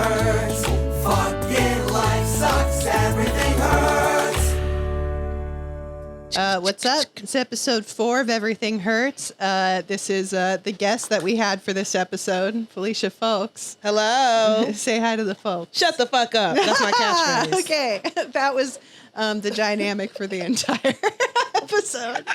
hurts. Fucking life sucks. Everything hurts. What's up? It's episode 4 of Everything Hurts. This is the guest that we had for this episode, Felicia Folkes. Hello. Say hi to the folks. Shut the fuck up. That's my catchphrase. Okay, that was the dynamic for the entire episode.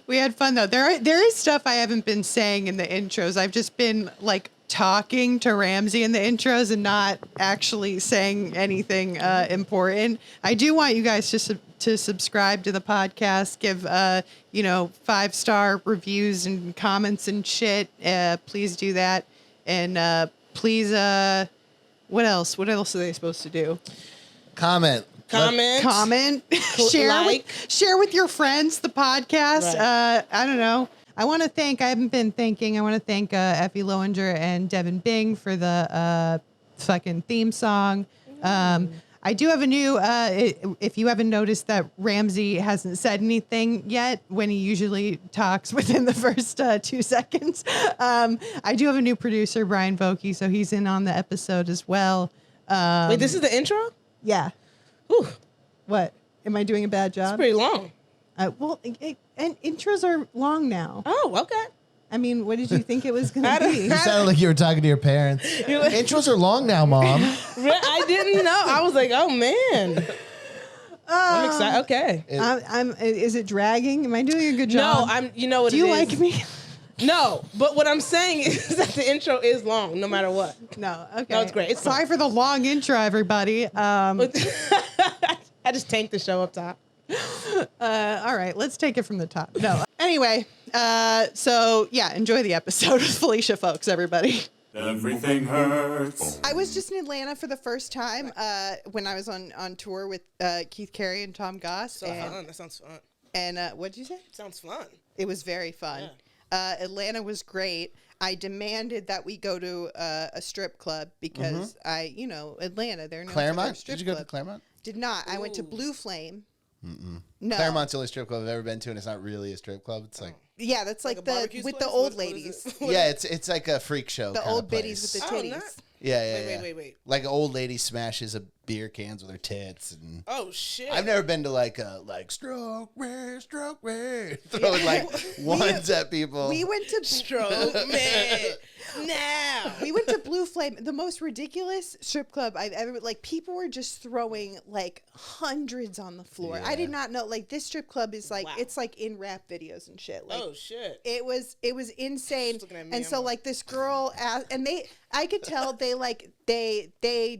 We had fun though. There is stuff I haven't been saying in the intros. I've just been like talking to Ramsey in the intros and not actually saying anything important. I do want you guys to subscribe to the podcast, give 5-star reviews and comments and shit. Please do that. And please what else are they supposed to do? Comment. Share with your friends the podcast. Right. I don't know. I want to thank Effie Lowinger and Devin Bing for the fucking theme song. I do have a new, if you haven't noticed that Ramsey hasn't said anything yet when he usually talks within the first 2 seconds. I do have a new producer, Brian Vokey, so he's in on the episode as well. Wait, this is the intro? Yeah. Whew. What? Am I doing a bad job? It's pretty long. And intros are long now. Oh, okay. I mean, what did you think it was going to be? You sounded like you were talking to your parents. Intros are long now, Mom. I didn't know. I was like, oh, man. I'm excited. Okay. Is it dragging? Am I doing a good job? No, you know what Do it you is. like me? No, but what I'm saying is that the intro is long, no matter what. No, okay. No, it's great. It's Sorry for the long intro, everybody. I just tanked the show up top. All right, let's take it from the top. No. Anyway, so yeah, enjoy the episode with Felicia Folkes, everybody. Everything hurts. I was just in Atlanta for the first time when I was on tour with Keith Carey and Tom Goss. So fun. That sounds fun. And what did you say? Sounds fun. It was very fun. Yeah. Atlanta was great. I demanded that we go to a strip club because Atlanta, they're known for their Claremont? strip Did you go club. to Claremont? Did not. I went to Blue Flame. No. Claremont's the only strip club I've ever been to, and it's not really a strip club. It's like yeah, that's like a the barbecue with place? the old What ladies, is yeah, it's like a freak show. the kinda old place. biddies with the Oh, titties. nice. Yeah. Wait. Like an old lady smashes a beer cans with her tits, and Oh, shit. I've never been to like stroke me, throwing like ones at people. We went to Stroke me now. We went to Blue Flame, the most ridiculous strip club I've ever. Like people were just throwing like hundreds on the floor. I did not know. Like this strip club is like it's like in rap videos and shit. Like, Oh, shit. It was insane. She's looking at me, And so I'm like this girl I could tell they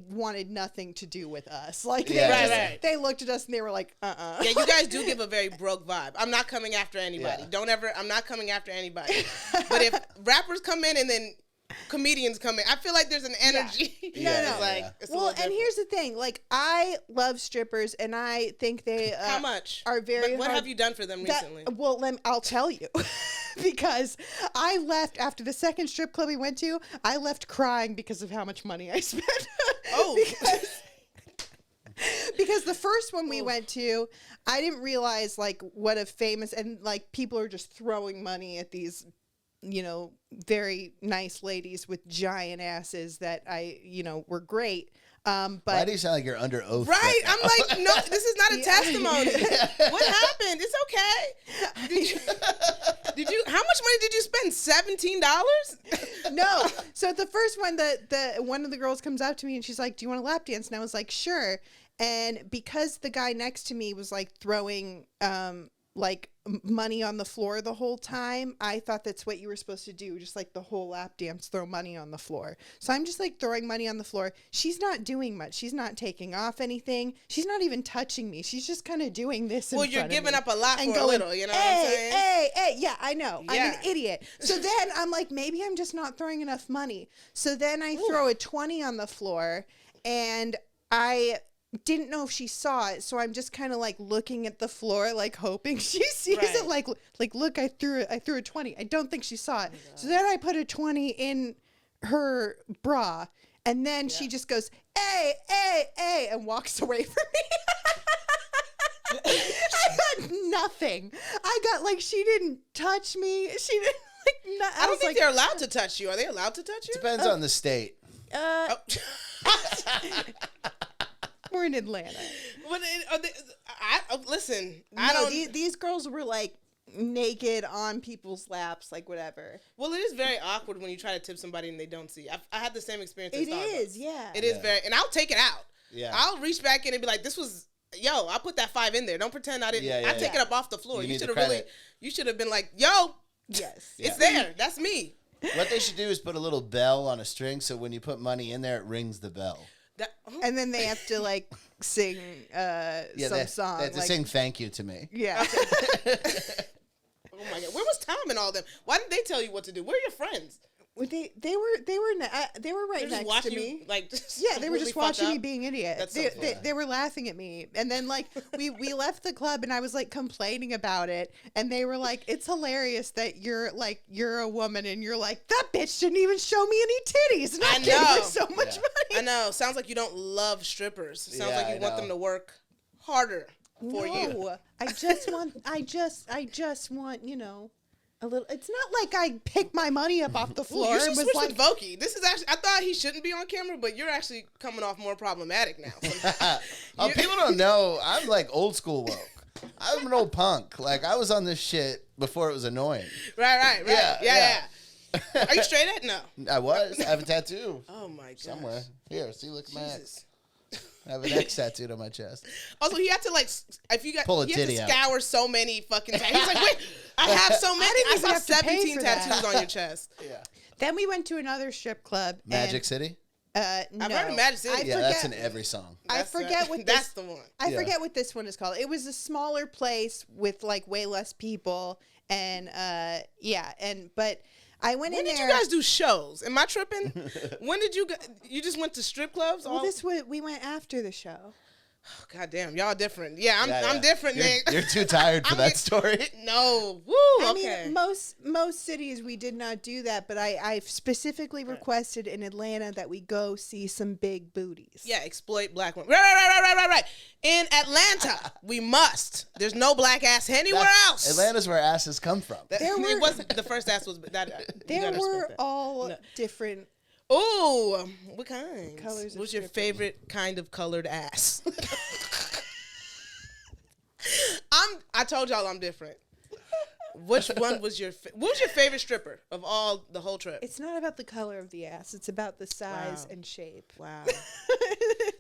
wanted nothing to do with us. Like Yeah. they looked at us and they were like, Yeah, you guys do give a very broke vibe. I'm not coming after anybody. Yeah. I'm not coming after anybody. But if rappers come in and then comedians come in, I feel like there's an energy. No. It's a well, little and different. here's the thing. Like I love strippers and I think they How much? are very But what hard- have you done for them recently? I'll tell you. Because I left after the second strip club we went to, I left crying because of how much money I spent. Oh. Because the first one we went to, I didn't realize like what a famous and like people are just throwing money at these, very nice ladies with giant asses that were great. But Why do you sound like you're under oath? Right? now? I'm like, no, this is not a testimony. What happened? It's okay. Did you? How much money did you spend? $17? No. So the first one, the one of the girls comes up to me and she's like, "Do you want a lap dance?" And I was like, "Sure." And because the guy next to me was like throwing like money on the floor the whole time, I thought that's what you were supposed to do, just like the whole lap dance, throw money on the floor. So I'm just like throwing money on the floor. She's not doing much. She's not taking off anything. She's not even touching me. She's just kind of doing this. Well, in you're front of giving me up a lot and for a little, you know what I'm saying? Hey, yeah, I know. I'm Yeah. an idiot. So then I'm like, maybe I'm just not throwing enough money. So then I throw a 20 on the floor and I didn't know if she saw it, so I'm just kind of like looking at the floor, like hoping she sees it. Like look, I threw a 20. I don't think she saw it. So then I put a 20 in her bra, and then she just goes, "Hey," and walks away from me. I got nothing. I got like she didn't touch me. She didn't like. I don't think they're allowed to touch you. Are they allowed to touch you? Depends on the state. We're in Atlanta. But listen, I No, don't. these girls were like naked on people's laps, like whatever. Well, it is very awkward when you try to tip somebody and they don't see. I had the same experience. At It Starbucks. is, yeah. It is very, and I'll take it out. Yeah. I'll reach back in and be like, "This was, I put that $5 in there. Don't pretend I didn't. Yeah, yeah, I take yeah. it up off the floor. You You need should the have credit. you should have been like, yo, Yes. it's there. That's me. What they should do is put a little bell on a string, so when you put money in there, it rings the bell. That, And then they have to like sing some song. They have to like, sing "Thank You" to me. Yeah. oh my God, where was Tom and all them? Why didn't they tell you what to do? Where are your friends? They were right They're just next watching to me. you, like, just Yeah, they were just completely fucked watching me up? being idiots. That's so They, funny. they were laughing at me. And then, like, we left the club and I was, like, complaining about it. And they were like, it's hilarious that you're a woman and you're like, that bitch didn't even show me any titties. And I gave her know. so much I money. know. Sounds like you don't love strippers. Sounds Yeah, like you I want know. them to work harder for you. No, I just want, a little. It's not like I pick my money up off the Ooh, floor. you should It was switch like, with Voki. This is actually, I thought he shouldn't be on camera, but you're actually coming off more problematic now. Oh, people don't know. I'm like old school woke. I'm an old punk. Like I was on this shit before it was annoying. Right. Yeah. Are you straight at? No. I was. I have a tattoo Oh my god. somewhere. Here, see, look at my X. Jesus. I have an X tattooed on my chest. Also, he had to if you got, Pull a he had to titty out. scour so many fucking tattoos. He was like, wait, I have so many. didn't I even saw have to pay 17 for that. tattoos on your chest. Yeah. then we went to another strip club. Magic City? No. I've heard of Magic City. I Yeah, forget, that's in every song. I That's forget right. what That's this, the one. I Yeah. forget what this one is called. It was a smaller place with like way less people, and but I went When in did there. you guys do shows? Am I tripping? When did you just went to strip clubs? Well, we went after the show. God damn, y'all different. Yeah, I'm Yeah. different, You're, Nick. you're too tired for I'm that get- story. No, woo. I Okay. mean, most cities we did not do that, but I specifically requested in Atlanta that we go see some big booties. Yeah, exploit black women. Right. In Atlanta, we must. There's no black ass anywhere else. Atlanta's where asses come from. It wasn't the first ass was that. There were all different. Ooh, what kind? Colors of What's your strippers. favorite kind of colored ass? I told y'all I'm different. Which one was what was your favorite stripper of the whole trip? It's not about the color of the ass; it's about the size Wow. and shape. Wow.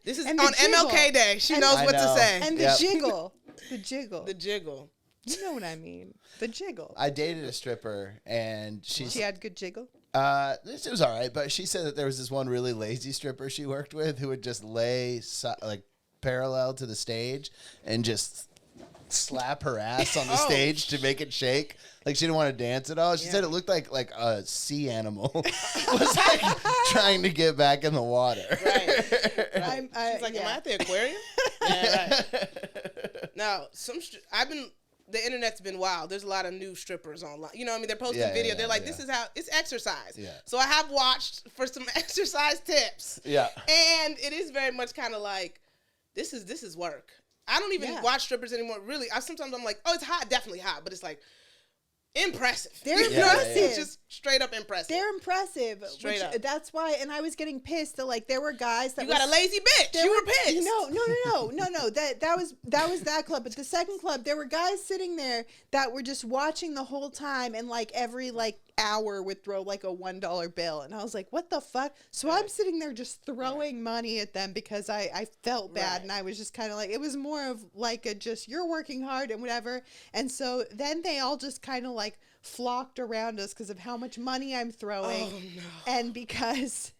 This is And on the jiggle. MLK Day. She And- knows I what to know. say. And the Yep. jiggle, the jiggle. The jiggle. You know what I mean? The jiggle. I dated a stripper, and she had good jiggle. it was all right, but she said that there was this one really lazy stripper she worked with who would just lay like parallel to the stage and just slap her ass on the stage to make it shake. Like she didn't want to dance at all. She said it looked like a sea animal was like trying to get back in the water. Right. She's She's like, am I at the aquarium? Yeah, right. No, the internet's been wild. There's a lot of new strippers online. You know what I mean? They're posting video. They're like, this is how, it's exercise. Yeah. So I have watched for some exercise tips. Yeah. And it is very much kind of like, this is work. I don't even watch strippers anymore, really. Sometimes I'm like, oh, it's hot, definitely hot. But it's like, impressive. They're You know? impressive. It's just straight up impressive. They're impressive. Straight up. That's why, and I was getting pissed that like there were guys that You got a lazy bitch. You were pissed. No. That was that club. But the second club, there were guys sitting there that were just watching the whole time, and like every like hour would throw like a $1 bill, and I was like, what the fuck? So I'm sitting there just throwing money at them because I felt bad, and I was just kind of like, it was more of like a just you're working hard and whatever. And so then they all just kind of like flocked around us because of how much money I'm throwing, Oh, no. and because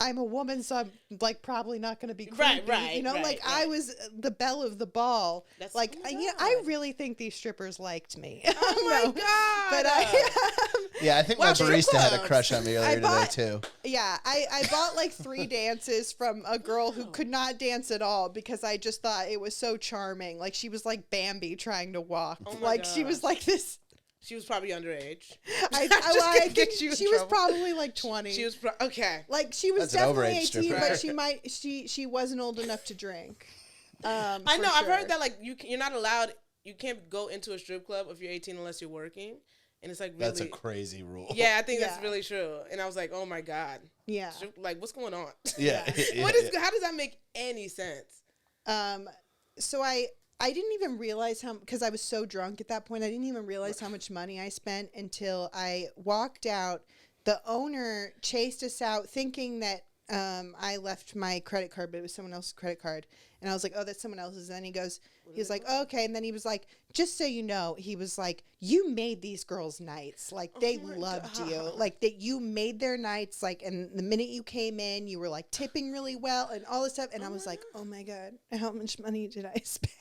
I'm a woman, so I'm like probably not going to be creepy, Right, you know. right, like right. I was the belle of the ball. That's- like oh my I God. really think these strippers liked me. Oh my No, God. But Yeah, I think Well, my strip barista had a clubs. crush on me earlier today bought- too. I bought like 3 dances from a girl who could not dance at all because I just thought it was so charming. Like she was like Bambi trying to walk. Oh my like she was gosh. like this. She was probably underage. I Just I gonna get think you in she was trouble. probably like 20. She was okay. like she was That's an definitely overage 18, stripper. but she wasn't old enough to drink. I for know. I've sure. heard that like you're not allowed. You can't go into a strip club if you're 18 unless you're working. And it's like really. That's a crazy rule. Yeah, I think Yeah. that's really true. And I was like, oh my God. Yeah. Like, what's going on? Yeah. How does that make any sense? So I didn't even realize because I was so drunk at that point. I didn't even realize how much money I spent until I walked out. The owner chased us out thinking that I left my credit card, but it was someone else's credit card. And I was like, oh, that's someone else's. And then he was like, oh, okay. And then he was like, just so you know, he was like, you made these girls' nights. Like, they loved you. Like, that you made their nights. Like, and the minute you came in, you were like tipping really well and all this stuff. And I was like, oh my God, how much money did I spend?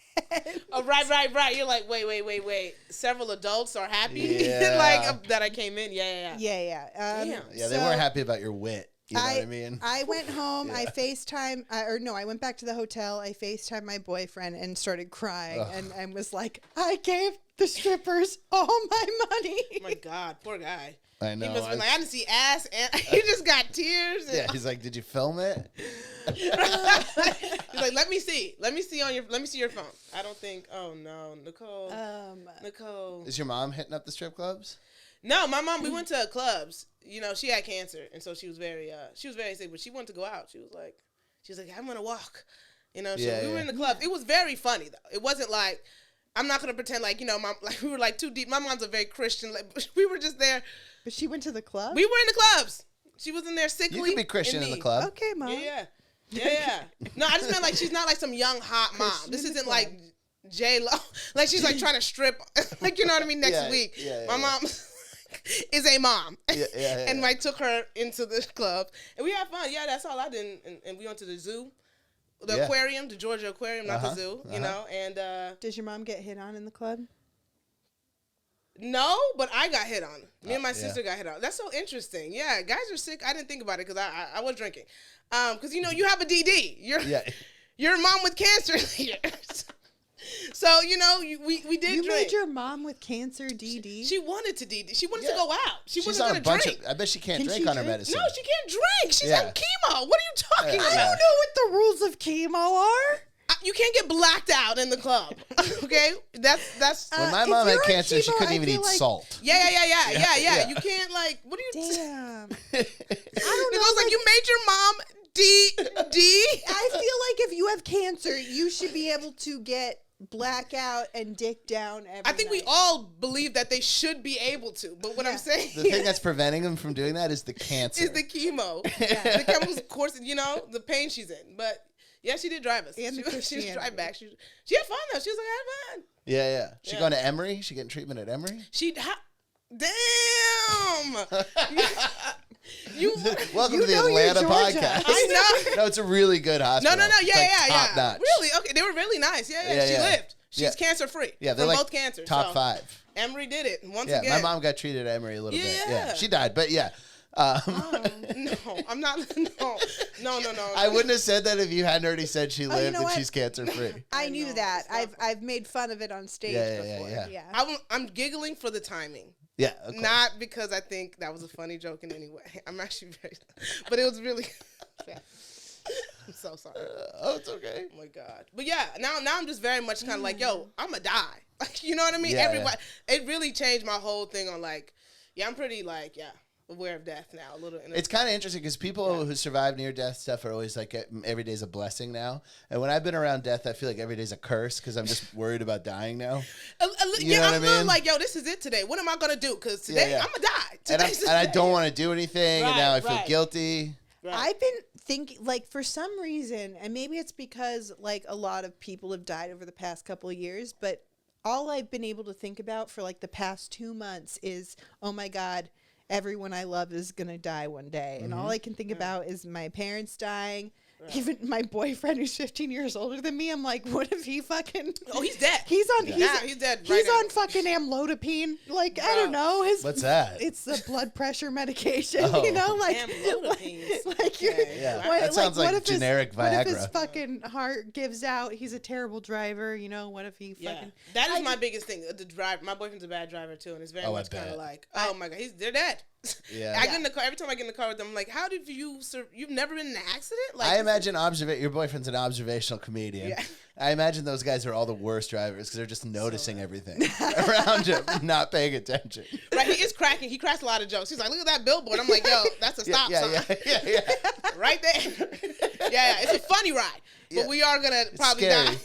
Oh, right. You're like, wait. Several adults are happy Yeah. like that I came in. Yeah. Yeah. Damn. Yeah, they weren't happy about your wit. You know what I mean? I went home. I FaceTime, I went back to the hotel. I FaceTime my boyfriend and started crying and was like, I gave the strippers all my money. Oh my God, poor guy. I know. He must have been like, I didn't see ass, and he just got tears. And, Yeah, he's like, did you film it? he's like, let me see your phone. I don't think. Oh no, Nicole. Nicole. Is your mom hitting up the strip clubs? No, my mom. We went to clubs. You know, she had cancer, and so she was very sick. But she wanted to go out. She was like, I'm gonna walk. You know, we were in the club. It was very funny though. It wasn't like, I'm not gonna pretend like, you know, we were like too deep. My mom's a very Christian. Like, we were just there. But she went to the club? We were in the clubs. She was in there sickly. You can be Christian in the club. Okay, Mom. Yeah. No, I just meant like she's not like some young hot mom. Christian This in the isn't club. like J-Lo. Like she's like trying to strip. Like, you know what I mean? Next week. My mom is a mom. And I took her into the club. And we had fun. Yeah, that's all I did. And we went to the zoo. The aquarium, the Georgia Aquarium, not the zoo, you know. And Does your mom get hit on in the club? no, but I got hit on. Me and my sister got hit on. That's so interesting. Yeah, guys are sick. I didn't think about it because I was drinking. Because, you know, you have a DD. You're a mom with cancer here. So, you know, we did drink. You made your mom with cancer DD? She wanted to DD. She wanted to go out. She She's wasn't on going a to bunch drink. of. I bet she can't Can drink she on her drink? medicine. No, she can't drink. She's on chemo. What are you talking I about? don't know what the rules of chemo are. You can't get blacked out in the club. Okay? That's When my if mom had you're on cancer, she chemo, couldn't I even feel eat like- salt. Yeah. You can't, like, what are you Damn. I don't know. Like, you made your mom DD. I feel like if you have cancer, you should be able to get blackout and dick down every I think we night. all believe that they should be able to, but what I'm saying The thing that's preventing them from doing that is the cancer. is the chemo. The chemicals, of course, you know, the pain she's in. But yeah, she did drive us. And the She was Christianity. drive back. She had fun though. She was like, I had fun. Yeah. She Yeah. going to Emory? She getting treatment at Emory? Damn. you Welcome to the know you're Atlanta Georgia. podcast. I know. No, it's a really good hospital. No. It's Yeah. Top notch. Really? Okay. They were really nice. Yeah. She lived. She's Yeah. cancer free. Yeah, they're from like both cancers. top so 5. Emory did it once Yeah, again. my mom got treated at Emory a little bit. Yeah, Yeah. she died, but yeah. No, I'm not. No. I wouldn't have said that if you hadn't already said she lived know and what? she's cancer free. I knew know, that. it's not I've made fun of it on stage before. Yeah. I'm giggling for the timing. Yeah, of course. Not because I think that was a funny joke in any way. I'm actually very, but it was really. I'm so sorry. Oh, it's okay. Oh my God. But yeah, now I'm just very much kind of like, yo, I'm gonna die. Like, you know what I mean? Yeah, Everybody. It really changed my whole thing on like, yeah, I'm pretty like, aware of death now a little. It's kind of interesting because people who survive near-death stuff are always like, every day's a blessing now. And when I've been around death, I feel like every day's a curse because I'm just worried about dying now. You know what I I'm feeling mean? like, yo, this is it today. What am I gonna do? Because today I'm gonna die. And Today's the I day. don't want to do anything, and now I feel Right. guilty. Right. I've been thinking, like, for some reason, and maybe it's because, like, a lot of people have died over the past couple of years, but all I've been able to think about for, like, the past 2 months is, oh, my God, everyone I love is going to die one day. And all I can think about is my parents dying. Even my boyfriend who's 15 years older than me, I'm like, what if he fucking... Oh, he's dead. He's on... He's dead right He's now. on fucking amlodipine. Like, I don't know. What's that? It's the blood pressure medication, Oh. you know? Like, Amlodipines. like you're... Okay. Yeah, What- that sounds what like if his- generic What if his Viagra. fucking heart gives out? He's a terrible driver, you know? What if he Yeah, fucking... that is my biggest thing. The drive. My boyfriend's a bad driver too, and it's very Oh, I much kind bet. of like, oh my God, they're dead. Yeah. I get in the car every time I get in the car with them. I'm like, how did you've never been in an accident? Like, I this imagine your boyfriend's an observational comedian. Yeah. I imagine those guys are all the worst drivers because they're just noticing everything around him, not paying attention. Right, he is cracking. He cracks a lot of jokes. He's like, look at that billboard. I'm like, yo, that's a stop sign. Yeah. Right there. Yeah, it's a funny ride. But we are going to probably die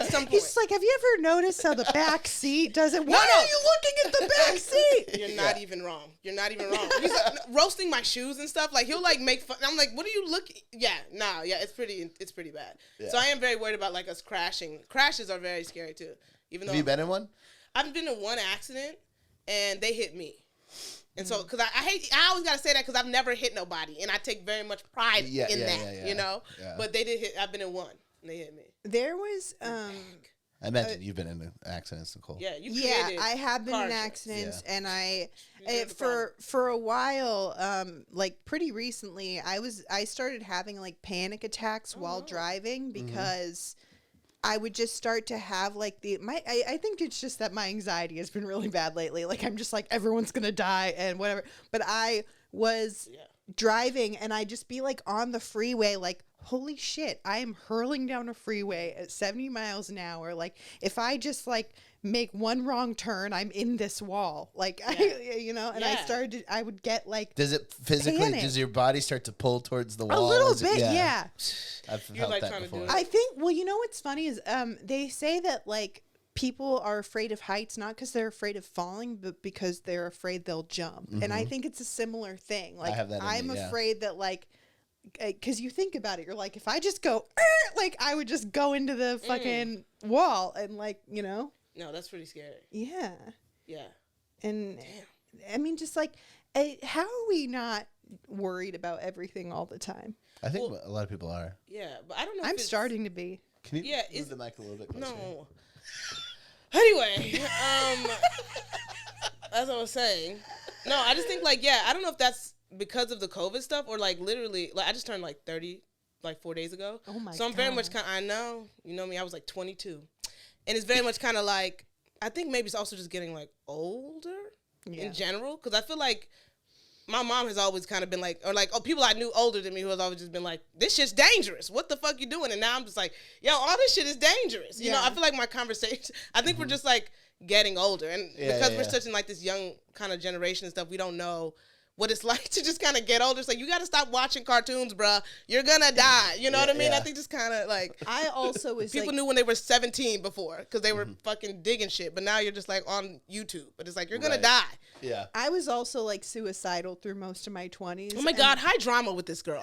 at some point. He's like, have you ever noticed how the back seat doesn't? Why are you looking at the back seat? You're not even wrong. You're not even wrong. He's like, roasting my shoes and stuff. Like, he'll like make fun. I'm like, what are you looking? Yeah, it's pretty bad. Yeah. So I am very worried about like us crashing. Crashes are very scary too. Even though Have you been in one? I've been in one accident and they hit me. And so, because I always got to say that because I've never hit nobody. And I take very much pride in that, you know? Yeah. But they did hit, I've been in one and they hit me. There was, I imagine you've been in accidents, Nicole. Yeah, you yeah, created I have been in car accidents, Yeah. and created the for a while, like pretty recently, I started having like panic attacks while driving because I would just start to have like I think it's just that my anxiety has been really bad lately. Like I'm just like everyone's gonna die and whatever. But I was driving and I'd just be like on the freeway like, holy shit, I am hurling down a freeway at 70 miles an hour. Like if I just like make one wrong turn, I'm in this wall. Like I would get like, Does it physically, panic. does your body start to pull towards the wall? a little Is it- bit. Yeah. I've You're, felt like, that trying to do before. it. I think, well, you know what's funny is they say that like people are afraid of heights not because they're afraid of falling, but because they're afraid they'll jump. And I think it's a similar thing. Like have that in I'm me, yeah. afraid that like, because you think about it, you're like, if I just go, like I would just go into the fucking wall and like, you know. No, that's pretty scary. Yeah. Yeah. And I mean, just like, how are we not worried about everything all the time? I think a lot of people are. Yeah, but I don't know if I'm it's- starting to be. Can you Yeah, move the mic a little bit closer? No. Anyway, as I was saying, no, I just think like, I don't know if that's because of the COVID stuff or like literally, like I just turned like 30 like 4 days ago. Oh my So I'm very God. much I know, you know me, I was like 22. And it's very much kind of like, I think maybe it's also just getting like older in general. Cause I feel like my mom has always kind of been like, or like, people I knew older than me who has always just been like, this shit's dangerous. What the fuck you doing? And now I'm just like, yo, all this shit is dangerous. You know, I feel like my conversation, I think we're just like getting older. And because we're such in like this young kind of generation and stuff, we don't know what it's like to just kind of get older. It's like, you got to stop watching cartoons, bruh. You're going to die. You know what I mean? I think just kind of like. I also was People like, knew when they were 17 before because they were fucking digging shit. But now you're just like on YouTube. But it's like, you're going to die. Yeah. I was also like suicidal through most of my 20s. Oh my God, high drama with this girl.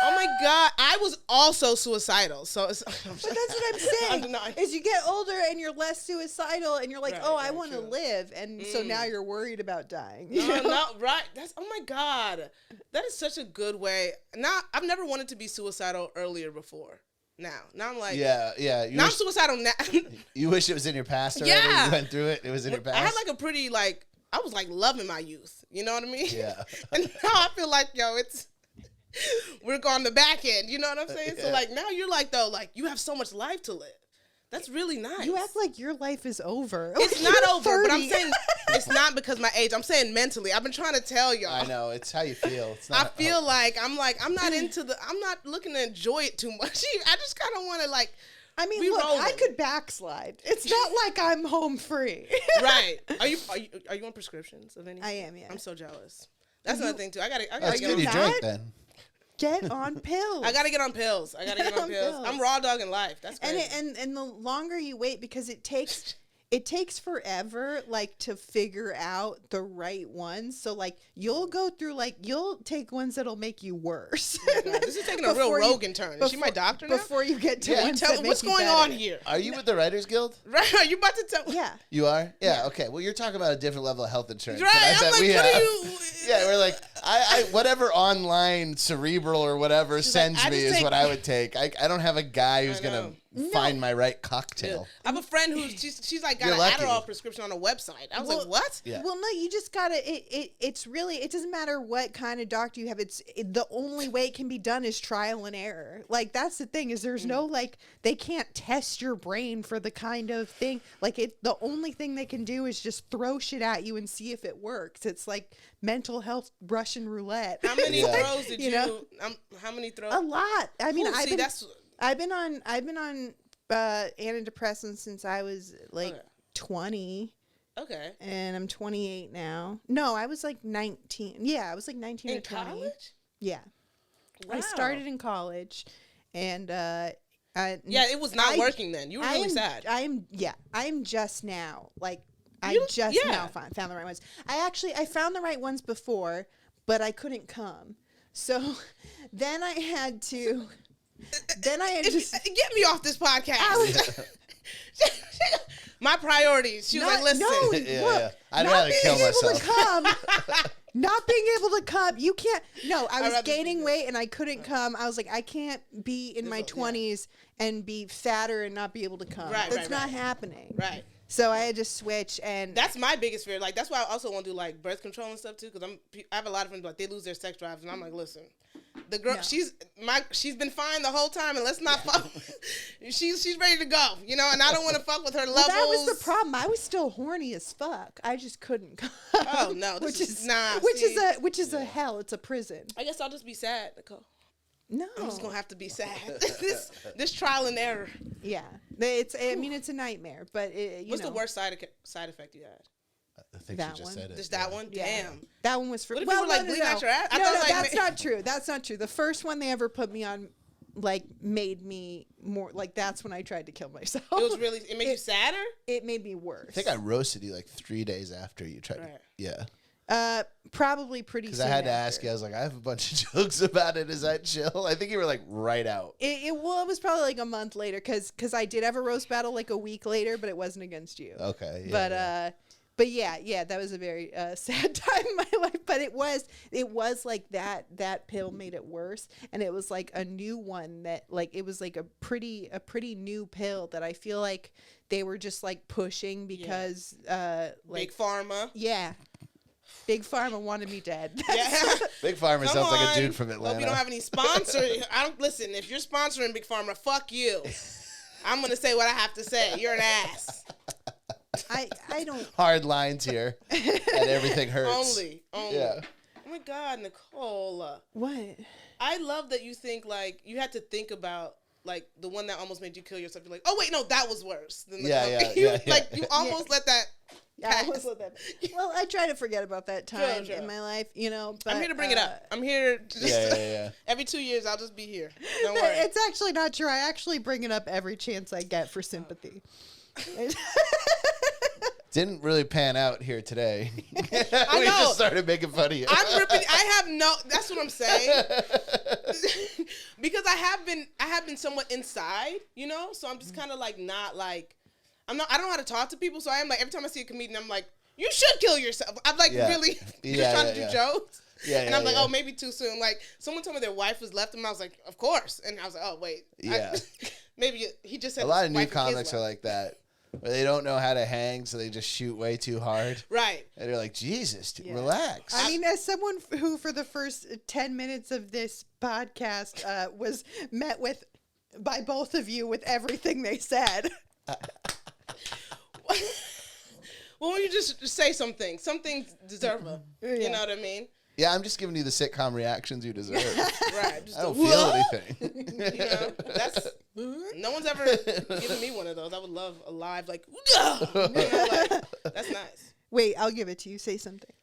Oh my God, I was also suicidal. So it's, But that's what I'm saying. Is you get older and you're less suicidal and you're like, I want to live. And so now you're worried about dying. Right. That's, oh my God. That is such a good way. Now, I've never wanted to be suicidal earlier before. Now I'm like, Yeah. I'm suicidal now. You wish it was in your past already? Yeah. You went through it? It was in your past? I had like a pretty like, I was like loving my youth. You know what I mean? Yeah. And now I feel like, we're on the back end. You know what I'm saying? So like now you're like, though, like you have so much life to live. That's really nice. You act like your life is over. It's Like, not you're over, but I'm 30. saying it's not because my age. I'm saying mentally. I've been trying to tell y'all. I know. It's how you feel. It's I not, feel like I'm not looking to enjoy it too much. I just kind of want to like. I mean, be look, rolling. I could backslide. It's not like I'm home free. Right. Are you on prescriptions of any? I am, yeah. I'm so jealous. That's another thing too. I gotta That's get good on. you that? drink then. Get on pills. I gotta get on pills. Get on pills. I'm raw dogging life. That's crazy. And the longer you wait, because it takes forever like to figure out the right ones. So like you'll go through you'll take ones that'll make you worse. Oh my God, this is taking a real Rogan turn. Is she my doctor now? Before you get to ones Tell that me make what's you going better. on here. Are you with the Writers Guild? Right? Are you about to tell? Yeah. You are? Yeah, okay. Well, you're talking about a different level of health insurance. Right. than I I'm bet like, we what have. are you? Yeah, we're like, I whatever online cerebral or whatever sends I me just is take- what I would take. I don't have a guy who's I going know. to find my right cocktail. I have a friend who's she's like got You're an lucky. Adderall prescription on a website. I was like, what? Yeah. Well, no, you just gotta. It's really. It doesn't matter what kind of doctor you have. The only way it can be done is trial and error. Like that's the thing is there's no like they can't test your brain for the kind of thing. Like the only thing they can do is just throw shit at you and see if it works. It's like mental health Russian roulette. How many Yeah. throws did you? How many throws? A lot. I mean, Ooh, I've been on antidepressants since I was like 20. Okay. And I'm 28 now. No, I was like 19. Yeah, I was like 19 In or 20. college? Yeah. Wow. I started in college and it was not working then. You were really sad. I'm just now like now found the right ones. I found the right ones before, but I couldn't come. So then I had to get me off this podcast. My priorities. She was like, listen. No, Yeah. I'd rather kill myself. Not being able to come. You can't. No, I was gaining weight and I couldn't come. I was like, I can't be in my 20s and be fatter and not be able to come. That's not happening. Right. So I had to switch, and that's my biggest fear. Like that's why I also want to do like birth control and stuff too, because I have a lot of friends like they lose their sex drives, and I'm like, listen, the girl she's been fine the whole time, and let's not fuck. she's ready to go, and I don't want to fuck with her levels. That was the problem. I was still horny as fuck. I just couldn't come. Oh no, which is a hell. It's a prison. I guess I'll just be sad, Nicole. No, I'm just gonna have to be sad. this trial and error. Yeah, it's a nightmare. But what's the worst side effect you had? I think that she just one. said it. Just that one? Yeah. Damn. That one was for. What if you were like bleeding out your ass? That's not true. That's not true. The first one they ever put me on, like, made me more like. That's when I tried to kill myself. It made you sadder. It made me worse. I think I roasted you like 3 days after you tried. Right. Yeah. Probably pretty. Because I had to ask you. I was like, I have a bunch of jokes about it. Is that chill? I think you were like right out. It was probably like a month later because I did have a roast battle like a week later, but it wasn't against you. Okay. Yeah, but yeah, that was a very sad time in my life. But it was like that pill made it worse, and it was like a new one that like it was like a pretty new pill that I feel like they were just like pushing because like Big Pharma. Yeah. Big Pharma wanted me dead. Yeah. Big Pharma sounds like a dude from Atlanta. Hope you don't have any sponsors. Listen, if you're sponsoring Big Pharma, fuck you. I'm gonna say what I have to say. You're an ass. I don't. Hard lines here, and everything hurts. Only. Yeah. Oh my God, Nicole. What? I love that you think like you had to think about like the one that almost made you kill yourself. You're like, oh wait, no, that was worse than the Like you almost let that. Well, I try to forget about that time in my life, But, I'm here to bring it up. I'm here to just every 2 years I'll just be here. Don't worry. It's actually not true. I actually bring it up every chance I get for sympathy. Didn't really pan out here today. I We know. just started making fun of you. I'm ripping. That's what I'm saying. Because I have been somewhat inside, So I'm just kind of like not like. I don't know how to talk to people, so I am like every time I see a comedian, I'm like, you should kill yourself. I'm like really just trying to do jokes. And I'm like, oh, maybe too soon. Like someone told me their wife was left, and I was like, of course. And I was like, oh wait, maybe he just said a lot of new comics are like that, where they don't know how to hang, so they just shoot way too hard. Right. And they're like, Jesus, dude, relax. I mean, as someone who for the first 10 minutes of this podcast was met with by both of you with everything they said. Well, you just say something. Some things deserve a. You know what I mean? Yeah, I'm just giving you the sitcom reactions you deserve. Right. I don't feel anything. That's no one's ever given me one of those. I would love a live like, that's nice. Wait, I'll give it to you. Say something.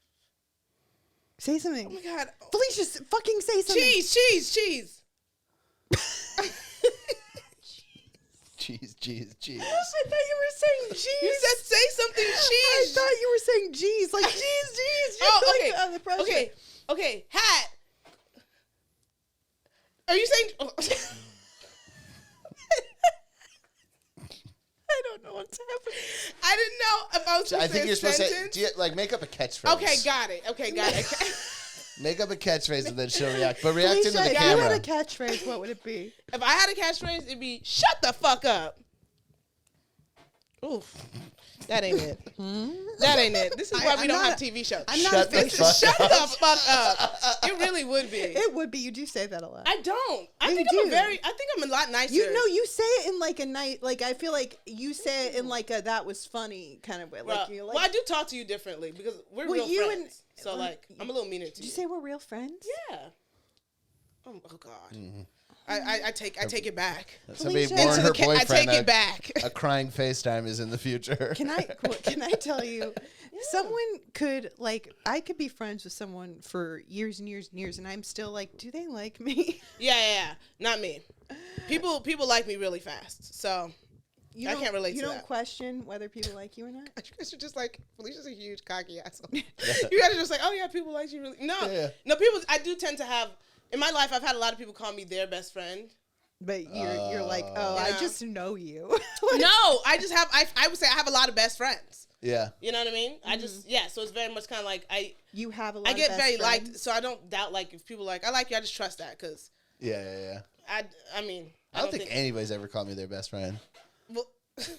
Say something. Oh my God, Felicia, fucking say something. Cheese. Cheese. I thought you were saying cheese. You said say something, cheese. I thought you were saying cheese, like cheese. Oh, okay. Like, the pressure. Okay. Hat. Are you saying? Oh. I don't know what's happening. I didn't know if I was supposed to say a sentence. To say, make up a catchphrase. Okay, got it. Make up a catchphrase and then she'll react. But react into Felicia, the if you camera. had a catchphrase, what would it be? If I had a catchphrase, it'd be "Shut the fuck up." Oof, that ain't it. That ain't it. This is why we don't have TV shows. I'm not Shut the offended. fuck Shut the fuck up. It really would be. It would be. You do say that a lot. I don't. I You think do. I think I'm a lot nicer. You know, you say it in like a night. Like I feel like you say it in like a "that was funny" kind of way. Like you're like, well, I do talk to you differently because we're Well, real you friends. So like, I'm a little meaner to did you. you say we're real friends? Yeah. Oh God. I take it back. Somebody Felicia, warn her I boyfriend take it back. a crying FaceTime is in the future. Can I tell you, someone could like I could be friends with someone for years and years and years, and I'm still like, do they like me? Yeah. Not me. People like me really fast. So I can't relate to You don't that. question whether people like you or not. you guys are just like, Felicia's a huge cocky asshole. You guys are just like, oh yeah, people like you really. No, Yeah. no, people. I do tend to have in my life. I've had a lot of people call me their best friend. But you're like, oh, Yeah. I just know you. No, I just have. I would say I have a lot of best friends. Yeah. You know what I mean? I just So it's very much kind of like You have a lot. I get of very best liked, friends. so I don't doubt like if people like I like you. I just trust that because Yeah. I mean I don't think anybody's ever called me their best friend. well,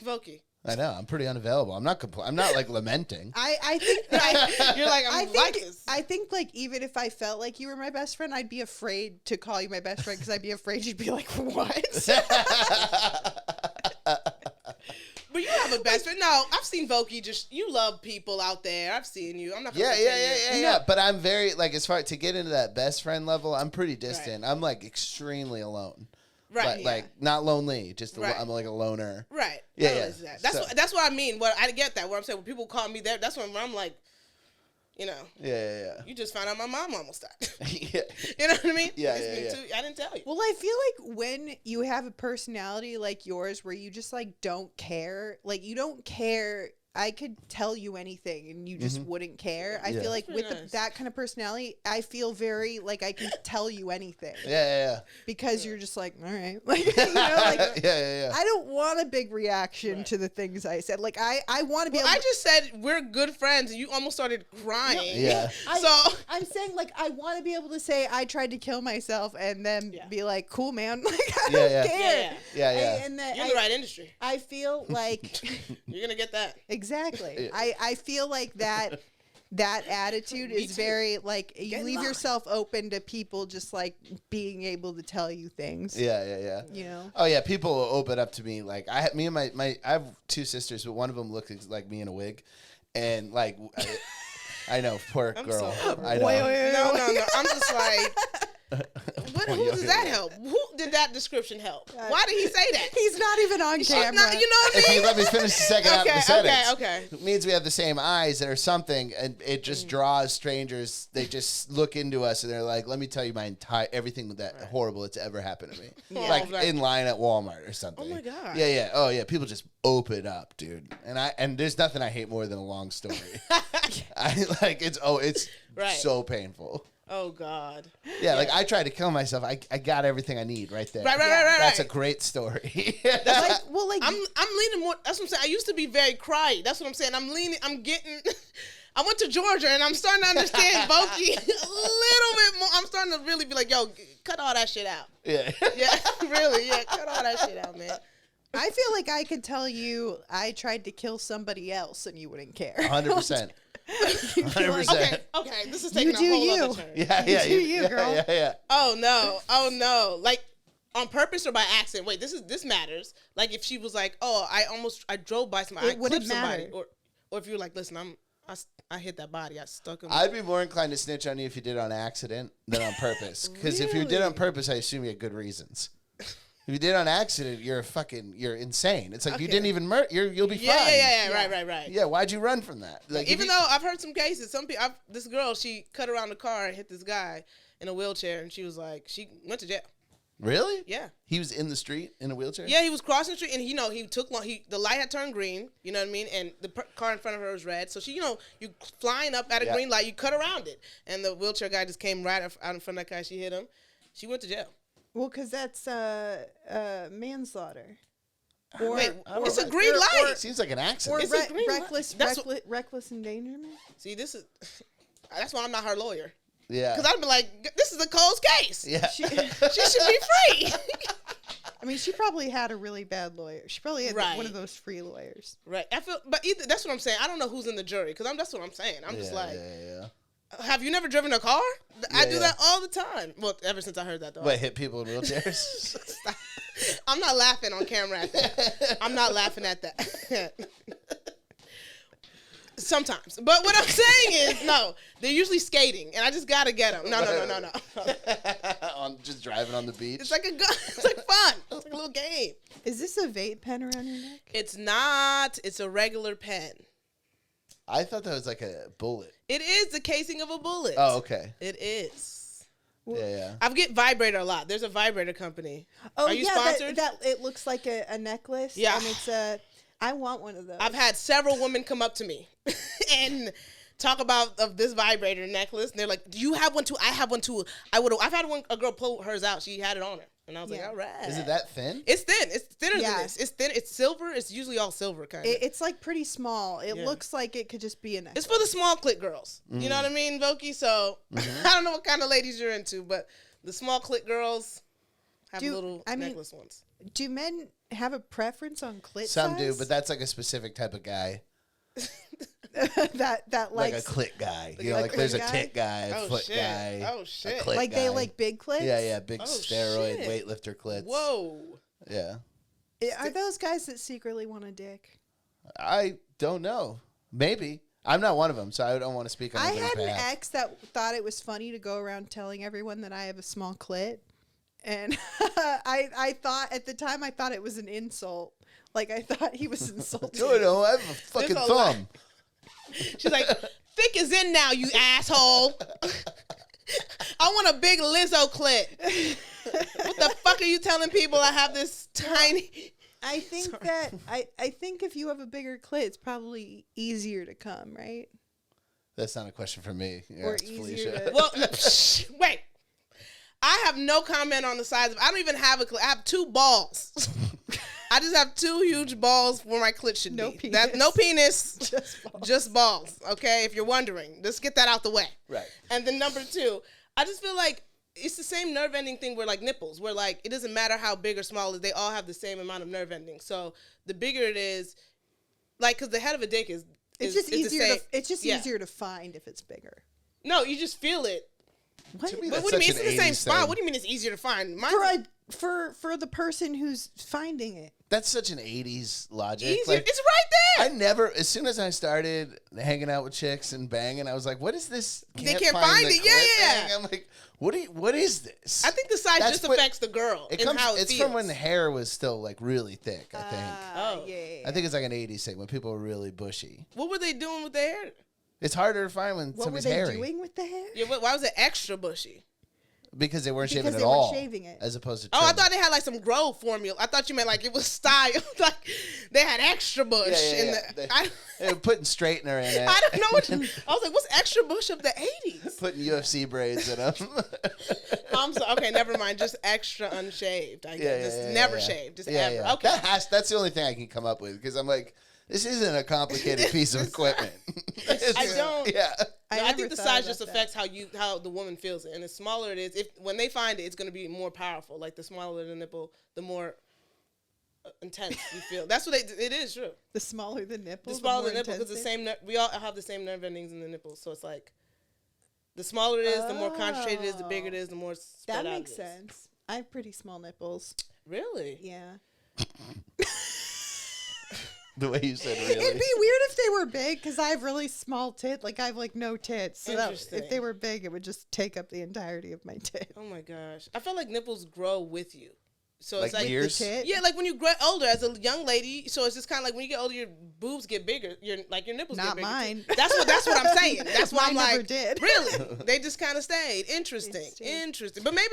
Voki. I know. I'm pretty unavailable. I'm not I'm not like lamenting. I think that You're like I I'm think like this. I think like even if I felt like you were my best friend, I'd be afraid to call you my best friend because I'd be afraid you'd be like, what? But you have a best friend. No, I've seen Voki. Just you love people out there. I've seen you. I'm not. Gonna pretend Yeah. But I'm very like as far to get into that best friend level, I'm pretty distant. I'm like extremely alone. Right. But like not lonely, just Right. I'm like a loner. Right. Yeah, I yeah. realize that. That's So- that's what I mean. What I get that. What I'm saying when people call me there, that's when I'm like, you know, Yeah. you just found out my mom almost died. Yeah. You know what I mean? Yeah, It's been I didn't tell you. Well, I feel like when you have a personality like yours where you just like don't care, like you don't care. I could tell you anything and you just wouldn't care. I Yeah. feel like Very with nice. that kind of personality, I feel very like I can tell you anything Yeah. because you're just like, all right, like you know, like Yeah. I don't want a big reaction to the things I said. Like I want to be. Well, able I just said we're good friends, and you almost started crying. Yeah. I'm saying like I want to be able to say I tried to kill myself and then Yeah. be like, cool, man. Like I Yeah, don't yeah. care. Yeah. And that You're in the right industry. I feel like You're gonna get that. exactly. I feel like that attitude Me is too. very like you Get in leave line. yourself open to people just like being able to tell you things. Yeah. You know. Oh yeah, people will open up to me like me and my I have two sisters, but one of them looks like me in a wig, and like I know, poor I'm girl. so over I know. No. I'm just like, who does that help? Who did that description help? Why did he say that? He's not even on She's camera. not- you know what I If mean? you let me finish the second half of the Okay, sentence, okay. it means we have the same eyes or something, and it just draws strangers. They just look into us and they're like, "Let me tell you my entire everything that horrible that's ever happened to me." Yeah. Like Right. in line at Walmart or something. Oh my God. Yeah. Oh yeah. People just open up, dude. And there's nothing I hate more than a long story. I like it's Right. so painful. Oh God. Yeah, like I tried to kill myself. I got everything I need right there. Right. That's a great story. like, well, like I'm leaning more. That's what I'm saying. I used to be very cry. That's what I'm saying. I'm getting. I went to Georgia and I'm starting to understand Voki a little bit more. I'm starting to really be like, yo, cut all that shit out. Yeah. Yeah, really. Yeah, cut all that shit out, man. I feel like I could tell you I tried to kill somebody else and you wouldn't care. 100%. You'd be like, 100%. Okay. This is taking a do whole you. other turn. Yeah. do you, girl. Yeah. Oh no. Like on purpose or by accident? Wait, this matters. Like if she was like, oh, I drove by somebody, It I wouldn't clipped somebody, matter. or if you were like, listen, I hit that body, I stuck him. I'd be more inclined to snitch on you if you did it on accident than on purpose. Because if you did it on purpose, I assume you had good reasons. If you did it on accident, you're insane. It's like you didn't even murder. You'll be fine. Yeah. Right. Yeah, why'd you run from that? Like, Even though I've heard some cases, some people, this girl, she cut around the car and hit this guy in a wheelchair, and she was like, she went to jail. Really? Yeah. He was in the street in a wheelchair? Yeah, he was crossing the street, and he took long. The light had turned green. You know what I mean? And the car in front of her was red. So she, you flying up at a green light, you cut around it, and the wheelchair guy just came right out in front of that guy. She hit him. She went to jail. well, because that's manslaughter. Wait, or- it's a green light. Seems like an accident. Or It's a green light. reckless That's endangerment. See, that's why I'm not her lawyer. Yeah. Because I'd be like, this is a cold case. Yeah. She should be free. I mean, she probably had a really bad lawyer. She probably had Right. one of those free lawyers. Right. I feel, but either, that's what I'm saying. I don't know who's in the jury because that's what I'm saying. I'm just like, have you never driven a car? I do that all the time. Well, ever since I heard that, though. What, hit people in wheelchairs? I'm not laughing on camera at that. I'm not laughing at that. Sometimes. But what I'm saying is, no, they're usually skating, and I just got to get them. No. On just driving on the beach? It's like it's like fun. It's like a little game. Is this a vape pen around your neck? It's not. It's a regular pen. I thought that was like a bullet. It is the casing of a bullet. Oh, okay. It is. Yeah. I get vibrator a lot. There's a vibrator company. Oh, Are you yeah, sponsored? that it looks like a necklace. Yeah. And it's a, I want one of those. I've had several women come up to me and talk about of this vibrator necklace. And they're like, do you have one too? I have one too. I've had a girl pull hers out. She had it on her. And I was like, all right. Is it that thin? It's thin. It's thinner Yeah. than this. It's thin. It's silver. It's usually all silver kind of. It's like pretty small. It Yeah. looks like it could just be a necklace. It's for the small clit girls. You know what I mean, Voki? So I don't know what kind of ladies you're into, but the small clit girls have little necklace ones. Do men have a preference on clit Some do, size? but that's like a specific type of guy. that Like likes, a clit guy. You a know, like there's a clit guy? tit guy, a Oh, foot shit. guy. Oh, shit. A clit like guy. they like big clits. Yeah, big Oh, steroid shit. weightlifter clits. Whoa. Yeah. Are those guys that secretly want a dick? I don't know. Maybe. I'm not one of them, so I don't want to speak on I anybody's had an behalf. ex that thought it was funny to go around telling everyone that I have a small clit. And I thought, at the time, I thought it was an insult. Like, I thought he was insulting No, I have a fucking There's a thumb. She's like, thick is in now, you asshole. I want a big Lizzo clit. What the fuck are you telling people I have this tiny... I think that I think if you have a bigger clit, it's probably easier to come, right? That's not a question for me. Yeah, Or it's easier Felicia. to- Well, wait. I have no comment on the size of. I don't even have a clit. I have 2 balls. I just have 2 huge balls where my clit should No be. penis. No penis. Just balls. Just balls. Okay, if you're wondering, let's get that out the way. Right. And then number 2, I just feel like it's the same nerve ending thing where like nipples, where like it doesn't matter how big or small it is, they all have the same amount of nerve ending. So the bigger it is, like, because the head of a dick is It's just the easier. same. It's just Yeah. easier to find if it's bigger. No, you just feel it. What? To me, But that's what do you mean? such It's in the an same 80s spot. thing. What do you mean it's easier to find? Mine's For the person who's finding it. That's such an 80s logic. easier. Like, It's right I there. never, as soon as I started hanging out with chicks and banging, I was like, what is this? They can't find the it. Yeah, clit yeah. thing? I'm like, what is this? I think the size That's just what- affects the girl it and comes, how it it's feels. from when the hair was still like really thick, I think. Oh. Yeah. I think it's like an 80s thing when people were really bushy. What were they doing with their hair? It's harder to find when What were somebody's they hairy doing with the hair? Yeah, why was it extra bushy? because they weren't Because shaving they at weren't all, shaving it. as opposed to. Oh, I trimming. thought they had like some grow formula. I thought you meant like it was style. Like they had extra bush in the. They were putting straightener in it. I don't know what. I was like, what's extra bush of the 80s? Putting UFC braids in them. I'm sorry. Okay, never mind. Just extra unshaved. I guess. Just never shaved. Just ever. Okay. That's the only thing I can come up with because I'm like, this isn't a complicated piece of equipment. I don't. Yeah. I never think the thought size about just that. affects how the woman feels it, and the smaller it is, if when they find it, it's going to be more powerful. Like the smaller the nipple, the more intense you feel. That's what it is true. The smaller the nipple, The smaller more the nipple, because the intense same we all have the same nerve endings in the nipples, so it's like the smaller it is, the more concentrated it is, the bigger it is, the more spread That out makes it is. sense. I have pretty small nipples. Really? Yeah. The way you said It'd really. be weird if they were big because I have really small tit. Like I have like no tits. So that, Interesting. if they were big, it would just take up the entirety of my tit. Oh my gosh, I feel like nipples grow with you. So Like it's like years? The tit? Yeah, like when you get older as a young lady, so it's just kind of like when you get older, your boobs get bigger. Your nipples Not get bigger. mine. Too. That's what I'm saying. That's why I'm Mine never like, did. really? They just kind of stayed. Interesting. But maybe,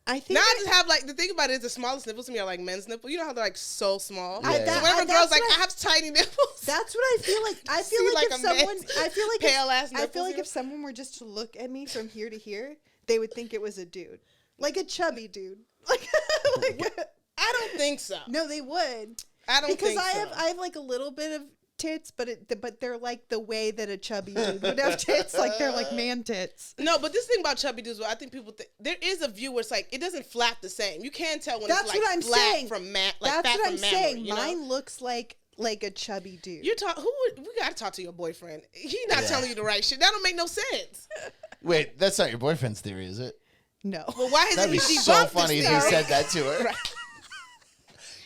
I think now I I- just have like the thing about it is the smallest nipples to me are like men's nipples. You know how they're like so small. I- So that- whenever I- a girl's that's like, what I have tiny nipples. that's what I feel like. I feel See, like, like if a man's someone, I feel like pale ass I feel nipples, like you know? if someone were just to look at me from here to here, they would think it was a dude, like a chubby dude. Like I don't think so. no, they would. I don't Because think I so. have like a little bit of tits, but they're like the way that a chubby dude would have tits, like they're like man tits. No, but this thing about chubby dudes, I think people think there is a view where it's like it doesn't flap the same. You can tell when That's it's like what I'm flat saying. from like That's fat what from I'm mammary, saying. you know? Mine looks like a chubby dude. We gotta talk to your boyfriend. He's not telling you the right shit. That don't make no sense. Wait, that's not your boyfriend's theory, is it? No. Well, why hasn't That'd he be debunked so this funny if theory? you said that to her. Right.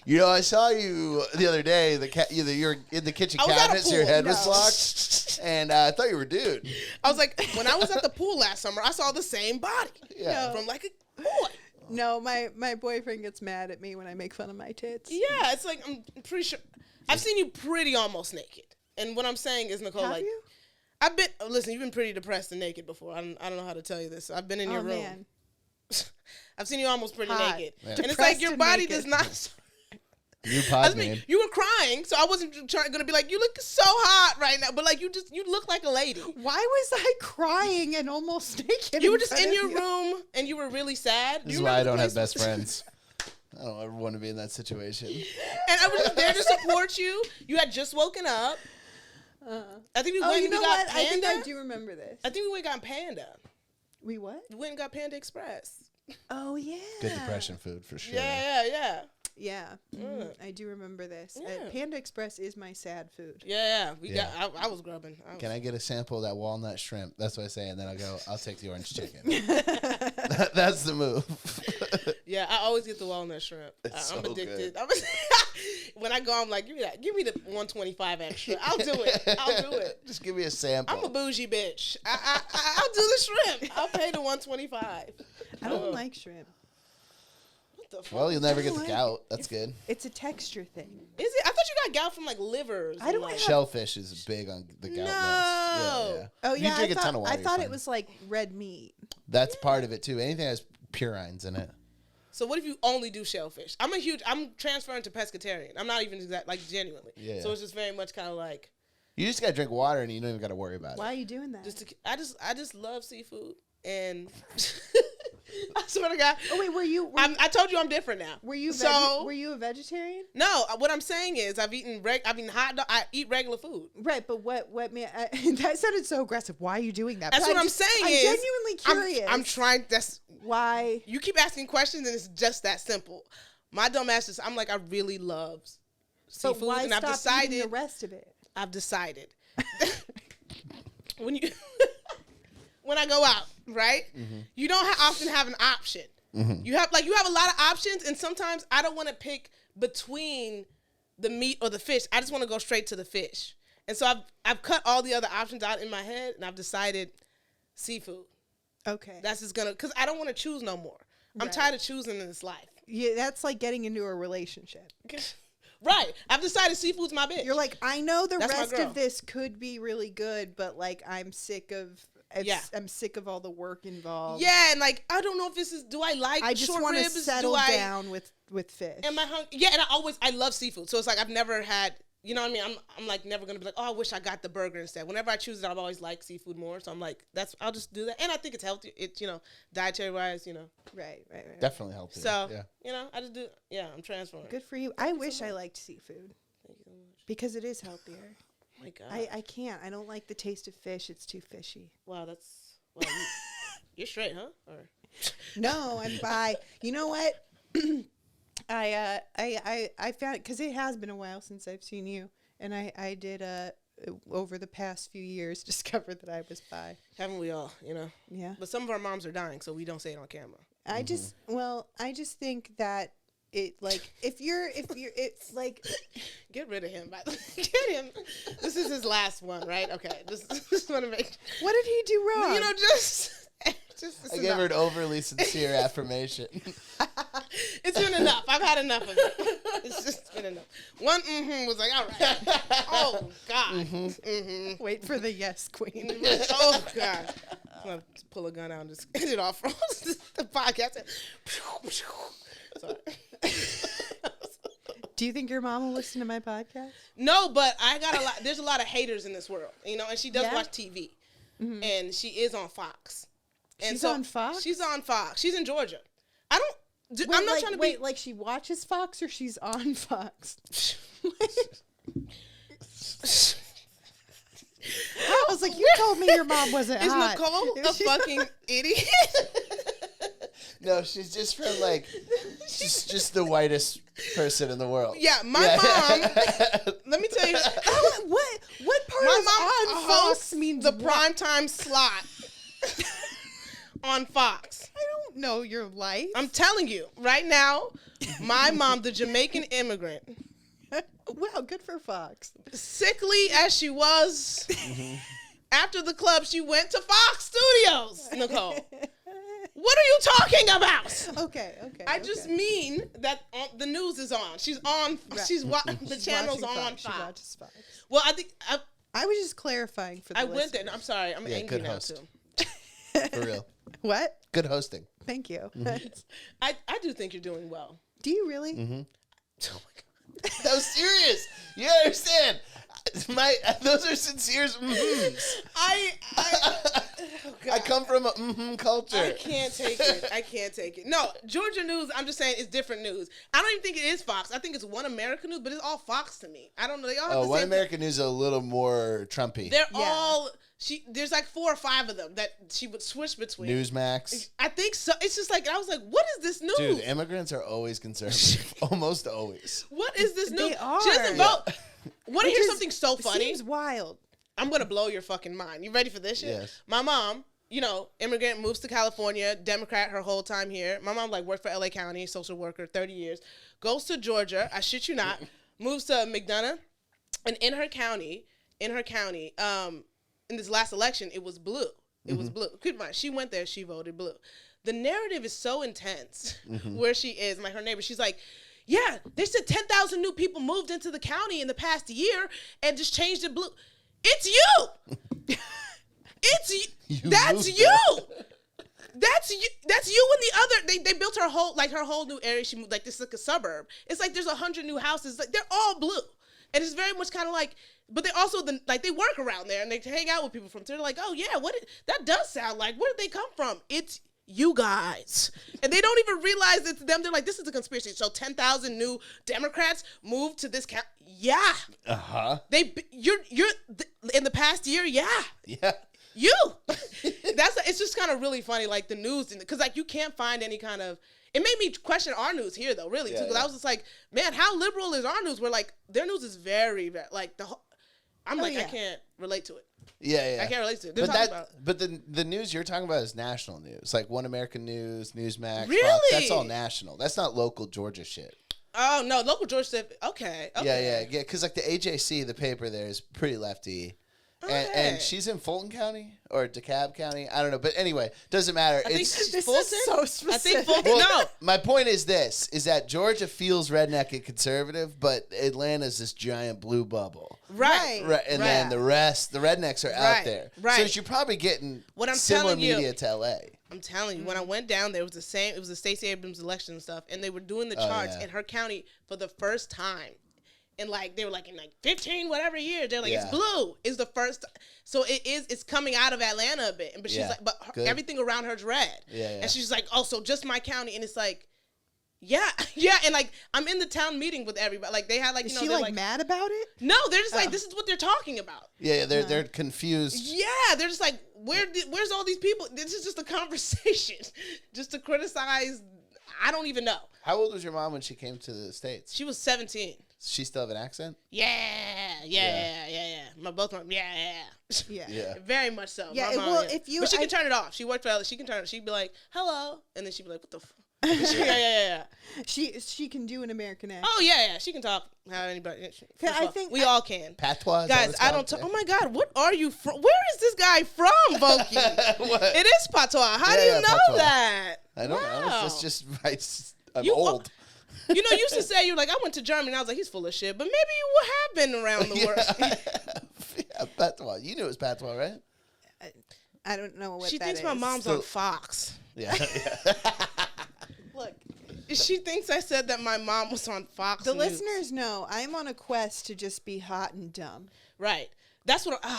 You know, I saw you the other day. You're in the kitchen I was at a cabinets. Your pool. head was No. locked, and I thought you were a dude. I was like, when I was at the pool last summer, I saw the same body. Yeah. From like a boy. No, my boyfriend gets mad at me when I make fun of my tits. Yeah, it's like I'm pretty sure I've seen you pretty almost naked. And what I'm saying is, Nicole, Have like you? listen, you've been pretty depressed and naked before. I don't know how to tell you this. I've been in your room. Man. I've seen you almost pretty Hot. naked. Yeah. And it's Depressed like your and body naked. does not. New I pod mean, name. you were crying, so I wasn't gonna be like, you look so hot right now. But like, you look like a lady. Why was I crying and almost naked? You were just front in of your you? room and you were really sad. This is why I don't have best friends. I don't ever want to be in that situation. And I was just there to support you. You had just woken up. I think we Oh, went you and know we got what? Panda. I think I do remember this. I think we went and got Panda. We what? We went and got Panda Express. Oh yeah. Good depression food for sure. Yeah. Yeah, I do remember this. Yeah. Panda Express is my sad food. Yeah. Yeah. I was grubbing. Can I get a sample of that walnut shrimp? That's what I say, and then I'll take the orange chicken. That's the move. Yeah, I always get the walnut shrimp. It's I'm so addicted. good. When I go, I'm like, give me the 125 extra. I'll do it. Just give me a sample. I'm a bougie bitch. I'll do the shrimp. I'll pay the 125. I don't like shrimp. What the fuck? Well, you'll never get the like gout. That's good. It's a texture thing. Is it? I thought you got gout from like livers. I don't like, have- Shellfish is big on the gout No. list. Yeah. Oh If yeah, you drink I a thought, ton of water, I you're thought fine. it was like red meat. That's part of it too. Anything that has purines in it. So what if you only do shellfish? I'm transferring to pescatarian. I'm not even genuinely. Yeah. So it's just very much kind of like You just gotta drink water, and you don't even gotta worry about Why it. are you doing that? I just love seafood and I swear to God. Oh wait, were you I told you I'm different now. were you a vegetarian? No, what I'm saying is I've eaten hot dog. I eat regular food. Right, but what man? That sounded so aggressive. Why are you doing that? That's But what I'm saying. I'm is genuinely curious. I'm trying. That's why. you keep asking questions and it's just that simple. My dumb ass is I'm like I really love seafood But why and I've stop decided eating the rest of it? I've decided when I go out, right? Mm-hmm. You don't often have an option. You have a lot of options, and sometimes I don't want to pick between the meat or the fish. I just want to go straight to the fish. And so I've cut all the other options out in my head, and I've decided seafood. Okay. That's just because I don't want to choose no more. I'm Right. tired of choosing in this life. Yeah, that's like getting into a relationship. Right. I've decided seafood's my bitch. You're like, I know the That's my rest girl. of this could be really good, but like I'm sick of I'm sick of all the work involved. Yeah, and like I don't know if this is. Do I like I just short want to ribs? settle Do I, down with fish. Am I hungry? Yeah, and I love seafood. So it's like I've never had, you know what I mean? I'm like never gonna be like, oh, I wish I got the burger instead. Whenever I choose it, I've always liked seafood more. So I'm like, I'll just do that. And I think it's healthy. It's, dietary wise, Right. Definitely helps. So, yeah. I just do, I'm transferring. Good for you. I wish I liked seafood Thank you so much. because it is healthier. Oh my God. I can't. I don't like the taste of fish. It's too fishy. Wow, you're straight, huh? Or No, I'm bi. You know what? I found it because it has been a while since I've seen you, and I did over the past few years discover that I was bi. haven't we all, Yeah. But some of our moms are dying, so we don't say it on camera. I just think that it like if you're it's like Get rid of him. Get him. This is his last one, right? Okay. Just want to make. what did he do wrong? Just I gave her an overly sincere affirmation. It's been enough. I've had enough of it. It's just been enough. One was like, all right. Oh God. Wait for the yes queen. Oh God. I'm gonna pull a gun out and just end it off from the podcast. Sorry. Do you think your mom will listen to my podcast? No, but I got a lot. There's a lot of haters in this world, and she does Yeah? watch TV, and she is on Fox. And She's on Fox? She's on Fox. She's in Georgia. I'm not Wait, trying to wait, be. like she watches Fox or she's on Fox? I was like, you told me your mom wasn't Is hot. Nicole a fucking idiot? No, she's just from like, she's just the whitest person in the world. Yeah, my mom. Let me tell you, What part my of mom on hosts Fox means the what? primetime slot on Fox. I don't know your life. I'm telling you right now, my mom, the Jamaican immigrant, Wow, good for Fox. sickly as she was, after the club, she went to Fox Studios. Nicole, what are you talking about? Okay. I just mean that the news is on. She's on. Right. The channel's watching on Fox. She Fox. watches Fox. Well, I think I was just clarifying for the I went there. listeners. I'm sorry. I'm Yeah, angry good now host. too. For real. What? Good hosting. Thank you. I do think you're doing well. Do you really? Oh my god. That was serious. You understand? Those are sincere mhms. Oh God. I come from a culture. I can't take it. No, Georgia news, I'm just saying it's different news. I don't even think it is Fox. I think it's One American News, but it's all Fox to me. I don't know. They all have the One same. American News is a little more Trumpy. They're Yeah. all. There's like 4 or 5 of them that she would switch between. Newsmax. I think so. It's just like, I was like, what is this news? Dude, immigrants are always conservative. Almost always. What is this news? They are. She doesn't vote. Want to Which hear is- something so funny? Seems wild. I'm going to blow your fucking mind. You ready for this shit? Yes. My mom, immigrant, moves to California, Democrat her whole time here. My mom, worked for LA County, social worker, 30 years. Goes to Georgia, I shit you not, moves to McDonough. And in her county, in this last election, it was blue. It was blue. Keep in mind, she went there, she voted blue. The narrative is so intense where she is, her neighbor, she's like, yeah, they said 10,000 new people moved into the county in the past year and just changed it blue. It's you. It's you. That's you. That's you. That's you and the other. They built her whole new area. She moved this is like a suburb. It's like there's 100 new houses. They're all blue, and it's very much kind of like. But they also they work around there and they hang out with people from. They're like, oh yeah, that does sound like. Where did they come from? It's you guys, and they don't even realize it's them. They're like, this is a conspiracy. So 10,000 new Democrats moved to this county. Yeah. You're in the past year. Yeah. Yeah. You. It's just kind of really funny, the news, because you can't find any kind of. It made me question our news here though, really, too, because I was just like, man, how liberal is our news? Where their news is very, very I can't relate to it. Yeah. I can't relate to it. But the news you're talking about is national news, like One American News, Newsmax. Really? Fox, that's all national. That's not local Georgia shit. Oh no, local Georgia stuff. Okay. Yeah. Because the AJC, the paper there is pretty lefty. And she's in Fulton County or DeKalb County. I don't know. But anyway, doesn't matter. I think This she's Fulton. is so I specific. think Fulton. No. My point is that Georgia feels redneck and conservative, but Atlanta's this giant blue bubble. Right. Right. And then the rest, the rednecks are out there. Right. So you're probably getting What I'm similar telling you- media to LA. I'm telling you, when I went down there, it was the same. It was the Stacey Abrams election and stuff, and they were doing the charts in her county for the first time. And they were in 15 whatever year, they're it's blue is the first, so it's coming out of Atlanta a bit, but she's everything around her is red, and she's like, oh, so just my county, and it's yeah, and I'm in the town meeting with everybody, they had Is she mad about it? no, they're just this is what they're talking about. Yeah, they're confused. Yeah, they're just where's all these people? This is just a conversation, just to criticize. I don't even know. How old was your mom when she came to the States? She was 17. Does she still have an accent? Yeah. Yeah. Very much so. Yeah, My mom, well, if you- but she I- can turn it off. She worked for LA. She can turn it. She'd be like, hello. And then she'd be like, what the yeah. She can do an American accent. Oh, yeah. She can talk. How anybody. I think we all can. Patois? Is that Guys, what it's I called? don't. Oh my God, what are you from? Where is this guy from, Voki? What? It is patois. How do you know patois. that? I don't know. Wow. It's just I'm You- old. You used to say, I went to Germany. I was like, he's full of shit. But maybe you have been around the world. Yeah, patois. You knew it was patois, right? I don't know what She that thinks my is. mom's on Fox. Yeah. Look, She thinks I said that my mom was on Fox the News. listeners know I'm on a quest to just be hot and dumb. Right. That's what. God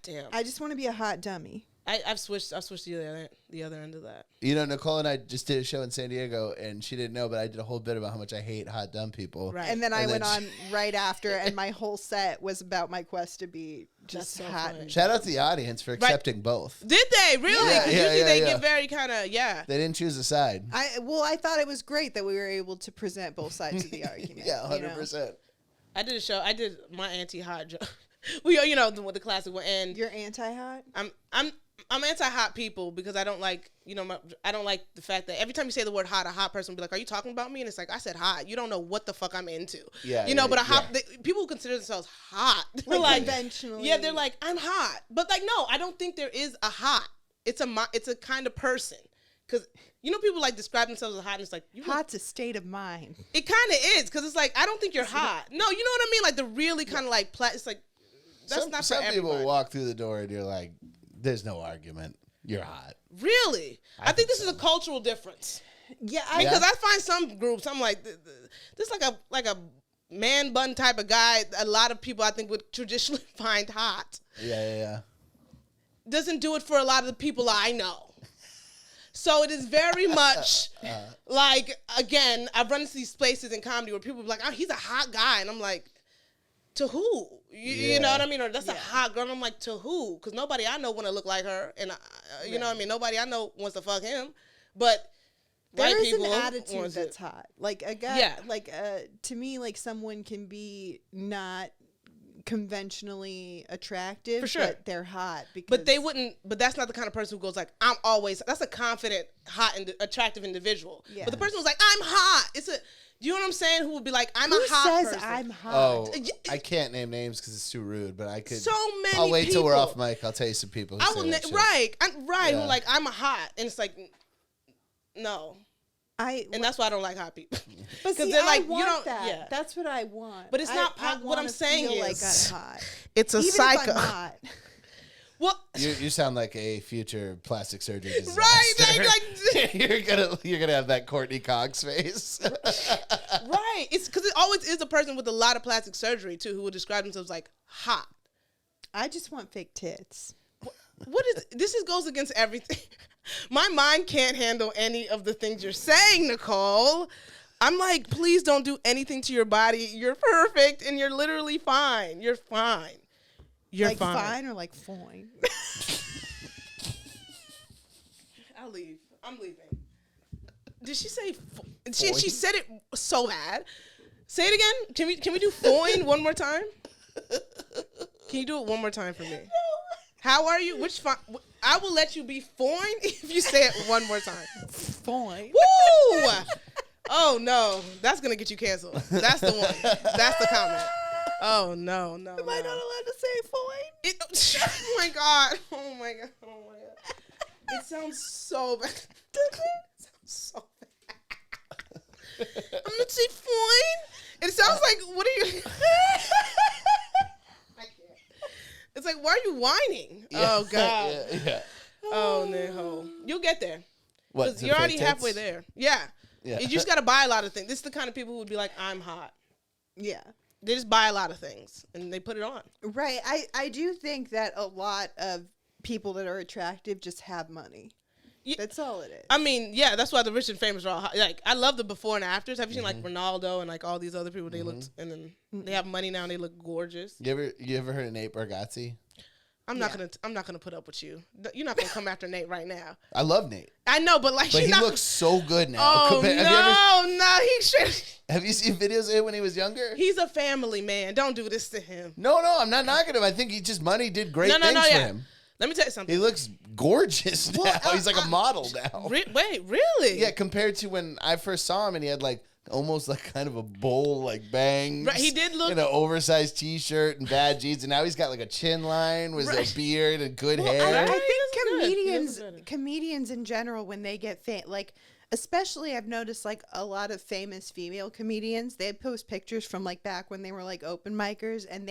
damn. I just want to be a hot dummy. I've switched the other end of that. You know, Nicole and I just did a show in San Diego, and she didn't know, but I did a whole bit about how much I hate hot, dumb people. Right. And then I went on right after, and my whole set was about my quest to be just so hot. funny. Shout out to the audience for accepting both. Did they really? Yeah, 'Cause yeah, usually yeah, they yeah. get very kind of They didn't choose a side. I thought it was great that we were able to present both sides of the argument. Yeah, you know? 100%. I did a show. I did my anti-hot joke. We, you know, the classic one. And You're anti-hot? I'm anti-hot people because I don't like, you know, I don't like the fact that every time you say the word hot, a hot person will be like, "Are you talking about me?" And it's like, I said hot. You don't know what the fuck I'm into. Yeah, you know, yeah, but a hot yeah. people who consider themselves hot, Like conventionally. yeah, they're like, I'm hot, but like, no, I don't think there is a hot. It's a kind of person, because you know people like describe themselves as hot, and it's like Hot's a state of mind. It kind of is, because it's like I don't think you're hot. No, you know what I mean? Like the really kind of like it's like that's not for some people everybody. walk through the door and you're like, there's no argument. You're hot. Really? I think this is a cultural difference. Yeah, Because I find some groups, I'm like, this like a man bun type of guy. A lot of people I think would traditionally find hot. Yeah. Doesn't do it for a lot of the people I know. So it is very much like, again, I've run into these places in comedy where people are like, "Oh, he's a hot guy," and I'm like, to who? You know what I mean? Or that's a hot girl. And I'm like, to who? Because nobody I know want to look like her, and you know what I mean. Nobody I know wants to fuck him, but there white is an people attitude wants that's it. hot. Like a guy, Yeah. like to me, like someone can be not conventionally attractive, For sure. but they're hot. Because But they wouldn't. But that's not the kind of person who goes like, "I'm always." That's a confident, hot, and attractive individual. Yeah. But the person who's like, "I'm hot." It's a. Do you know what I'm saying? Who would be like, "I'm Who a hot says person." I'm hot? Oh, I can't name names because it's too rude, but I could. So many I'll wait till we're people. off mic. I'll tell you some people. Who I say will. that shit. Right. I'm right. Yeah. Who like, I'm a hot, and it's like, no. And that's why I don't like hot people. But see, they're like, I want you don't. that. Yeah. That's what I want. But it's not what wanna I'm saying feel is- like I'm hot. It's a Even cycle. if I'm hot. Well, You sound like a future plastic surgery disaster. right. you're gonna have that Courtney Cox face. Right. It's because it always is a person with a lot of plastic surgery too who would describe themselves like hot. I just want fake tits. What is this? Goes against everything. My mind can't handle any of the things you're saying, Nicole. I'm like, please don't do anything to your body. You're perfect, and you're literally fine. You're fine. You're like fine or like fine? I'll leave. I'm leaving. Did she say? She said it so bad. Say it again. Can we do foin one more time? Can you do it one more time for me? No. How are you? Which fine? I will let you be foin if you say it one more time. Fine. Woo! Oh no, that's gonna get you canceled. That's the one. That's the comment. Oh no. Am I not allowed to say fine? Oh my god. Oh my god. Oh my god. It sounds so bad. It sounds so bad. I'm gonna say fine. It sounds like, what are you? I can't. It's like, why are you whining? Oh god. Yeah. Oh no. You'll get there. What? Because to you're fake already tits? halfway there. Yeah. Yeah. You just gotta buy a lot of things. This is the kind of people who would be like, I'm hot. Yeah. They just buy a lot of things and they put it on. Right. I do think that a lot of people that are attractive just have money. Yeah. That's all it is. I mean, yeah, that's why the rich and famous are all hot. Like, I love the before and afters. Have you seen like Ronaldo and like all these other people? They looked, and then they have money now and they look gorgeous. You ever heard of Nate Bargatze? I'm not gonna put up with you. You're not gonna come after Nate right now. I love Nate, I know, but like, but he not, looks so good now. Oh no, Have you seen videos of him when he was younger? he's a family man. Don't do this to him. No, I'm not knocking him. I think money did great things for him. Let me tell you something. He looks gorgeous now. He's like a model now. Wait, really? Yeah, compared to when I first saw him, and he had like almost like kind of a bowl, like bangs. Right, he did look- in an oversized T-shirt and bad jeans, and now he's got like a chin line with a beard and good hair. I Right? think comedians in general, when they get like, especially I've noticed like a lot of famous female comedians, they post pictures from like back when they were like open micers, and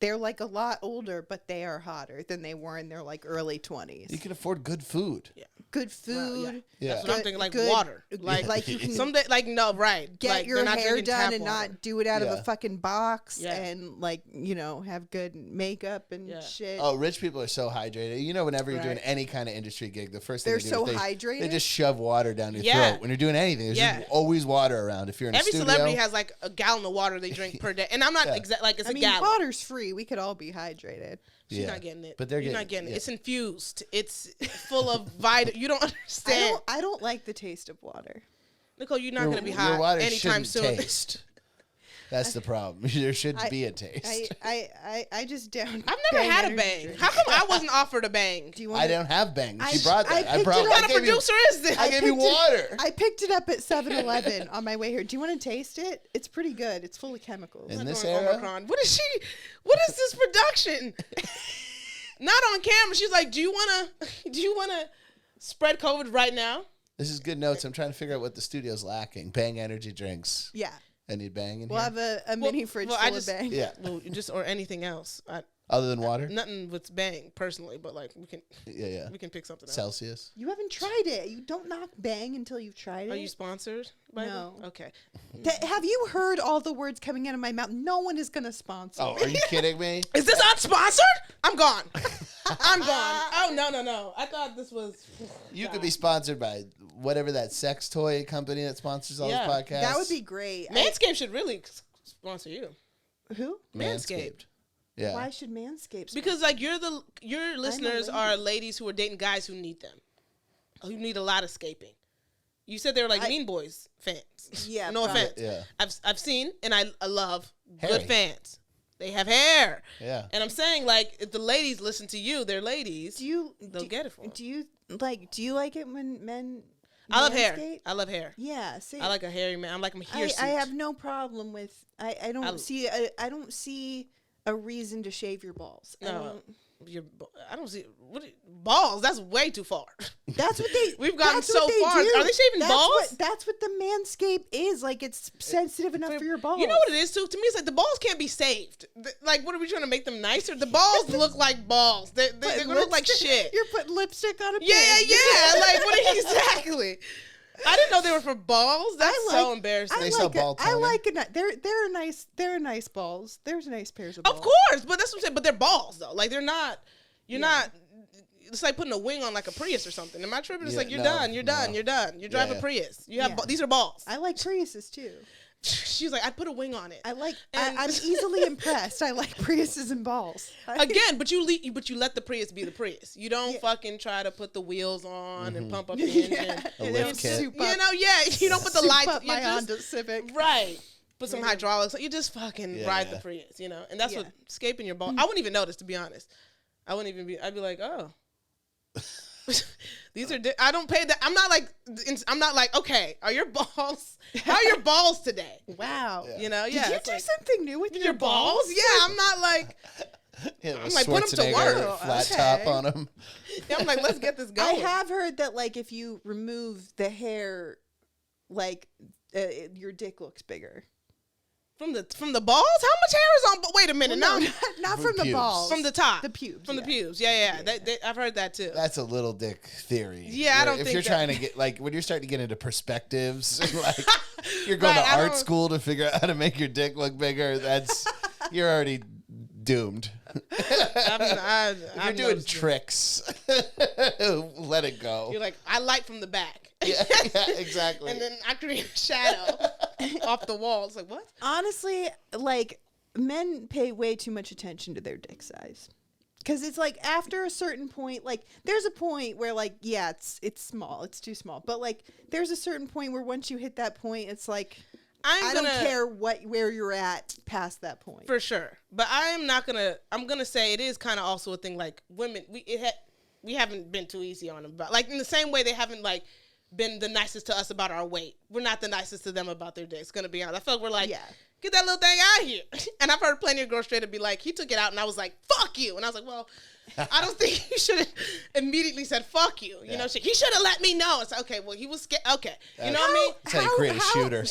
they're like a lot older, but they are hotter than they were in their like early 20s. You can afford good food. Yeah. good food. Yeah. That's what I'm thinking. Like good- water. Like you can someday. Like no, right. get like, your they're not hair drinking done tap and water. not do it out of Yeah. a fucking box Yeah. and like, you know, have good makeup and Yeah. shit. Oh, rich people are so hydrated. You know, whenever you're doing Right. any kind of industry gig, the first thing They're they do so is hydrated? they just shove water down your Yeah. throat. When you're doing anything, there's Yeah. just always water around. If you're in Every a studio, celebrity has like a gallon of water they drink per day, and I'm not Yeah. like it's I a mean, gallon. water's free. We could all be hydrated. She's Yeah. not getting it. But they're You're getting- not getting it. yeah. It's infused. It's full of vitamin. You don't understand. I don't like the taste of water. Nicole, you're not going to be your hot water anytime shouldn't soon. taste. That's the problem. There should be a taste. I just down. I've never had a energy bang. drink. How come I wasn't offered a bang? Do you want? I don't have bangs. I- She brought I that. I picked brought. it What up. kind of producer is this? I gave you picked it- water. I picked it up at 7-Eleven on my way here. Do you want to taste it? It's pretty good. It's full of chemicals. In I'm this going era? Omicron. What is she? What is this production? Not on camera. She's like, do you wanna spread COVID right now? This is good notes. I'm trying to figure out what the studio's lacking. Bang energy drinks. Yeah. I need bang in We'll here. have a mini fridge full of bang. Yeah. Well, just or anything else. Other than water. Nothing with bang personally, but like we can pick something else. Celsius. You haven't tried it. You don't knock bang until you've tried it. Are you sponsored by No. them? Okay. Have you heard all the words coming out of my mouth? No one is going to sponsor Oh, me. are you kidding me? Is this unsponsored? I'm gone. I'm gone. Oh no. I thought this was. You could be sponsored by whatever that sex toy company that sponsors all Yeah. these podcasts. That would be great. Manscaped should really sponsor you. Who? Manscaped. Yeah. Why should Manscaped? Because like your listeners lady. are ladies who are dating guys who need them, who need a lot of scaping. You said they were like Mean Boys fans. Yeah, no probably. offense. Yeah. I've seen and I love Hairy. good fans. They have hair. Yeah. And I'm saying like if the ladies listen to you, they're ladies. They'll get it for 'em. Do you like it when men? I love hair. manscape? I love hair. Yeah. See, I like a hairy man. I'm like a I hirsute. have no problem with. I don't see a reason to shave your balls. No. I don't see balls. That's way too far. That's what they. We've gotten that's what so they far. do. Are they shaving That's balls? That's what the Manscaped is. Like it's sensitive enough for your balls. You know what it is too? To me, it's like the balls can't be saved. Like, what are we trying to make them nicer? The balls look like balls. They're gonna look like shit. You're putting lipstick on a Yeah. pig. Like, what are exactly? I didn't know they were for balls. That's so embarrassing. They sell ball I toner. like it. They're nice balls. There's nice pairs of balls. Of course, but that's what I'm saying. But they're balls though. Like they're not. You're not. It's like putting a wing on like a Prius or something. Am I tripping? It's Yeah, like you're no, done. You're no. done. You're done. You drive Yeah. a Prius. You have Yeah. these are balls. I like Priuses too. She's like, I'd put a wing on it. I'm easily impressed. I like Priuses and balls. Again, but you let the Prius be the Prius. You don't fucking try to put the wheels on and pump up the engine. A lift kit. Soup You up- know, you don't put the soup lights. up You my just, Honda Civic. right. Put some hydraulics. You just fucking ride the Yeah. Prius, you know. And that's Yeah. what scaping your ball. I wouldn't even notice, to be honest. I wouldn't even be. I'd be like, oh. These are. I don't pay that. I'm not like. Okay, are your balls? How are your balls today? Wow. You know, Did yeah. you it's do like, something new with your balls? Yeah, I'm not like. Yeah, I'm with like, put 'em to Schwarzenegger work. flat Okay. top on them. Yeah, I'm like, let's get this I going. have heard that like if you remove the hair, like your dick looks bigger. From the balls? How much hair is on? Wait a minute, No, no. not From from the pubes. balls. From the top. The pubes. From the yeah. pubes. Yeah. I've heard that too. That's a little dick theory. Yeah, I Where don't if think you're that- trying to get like when you're starting to get into perspectives, like you're going Right, to I art don't- school to figure out how to make your dick look bigger. That's you're already doomed. If you're doing tricks, let it go. You're like, I light from the back. yeah, exactly. And then I create a shadow off the wall. It's like, what? Honestly, like men pay way too much attention to their dick size. Cause it's like after a certain point, like there's a point where like, yeah, it's small, it's too small. But like there's a certain point where once you hit that point, it's like I don't care where you're at past that point. For sure. But I'm gonna say it is kind of also a thing like women, we haven't been too easy on them. But like in the same way they haven't like been the nicest to us about our weight. We're not the nicest to them about their dicks. Gonna be honest. I feel like we're like, get that little thing out of here. And I've heard plenty of girls straight up be like, he took it out, and I was like, fuck you. And I was like, well, I don't think he should have immediately said fuck you. You know, he should have let me know. It's okay. Well, he was scared. Okay, you know what I mean? That's how you create a shooter.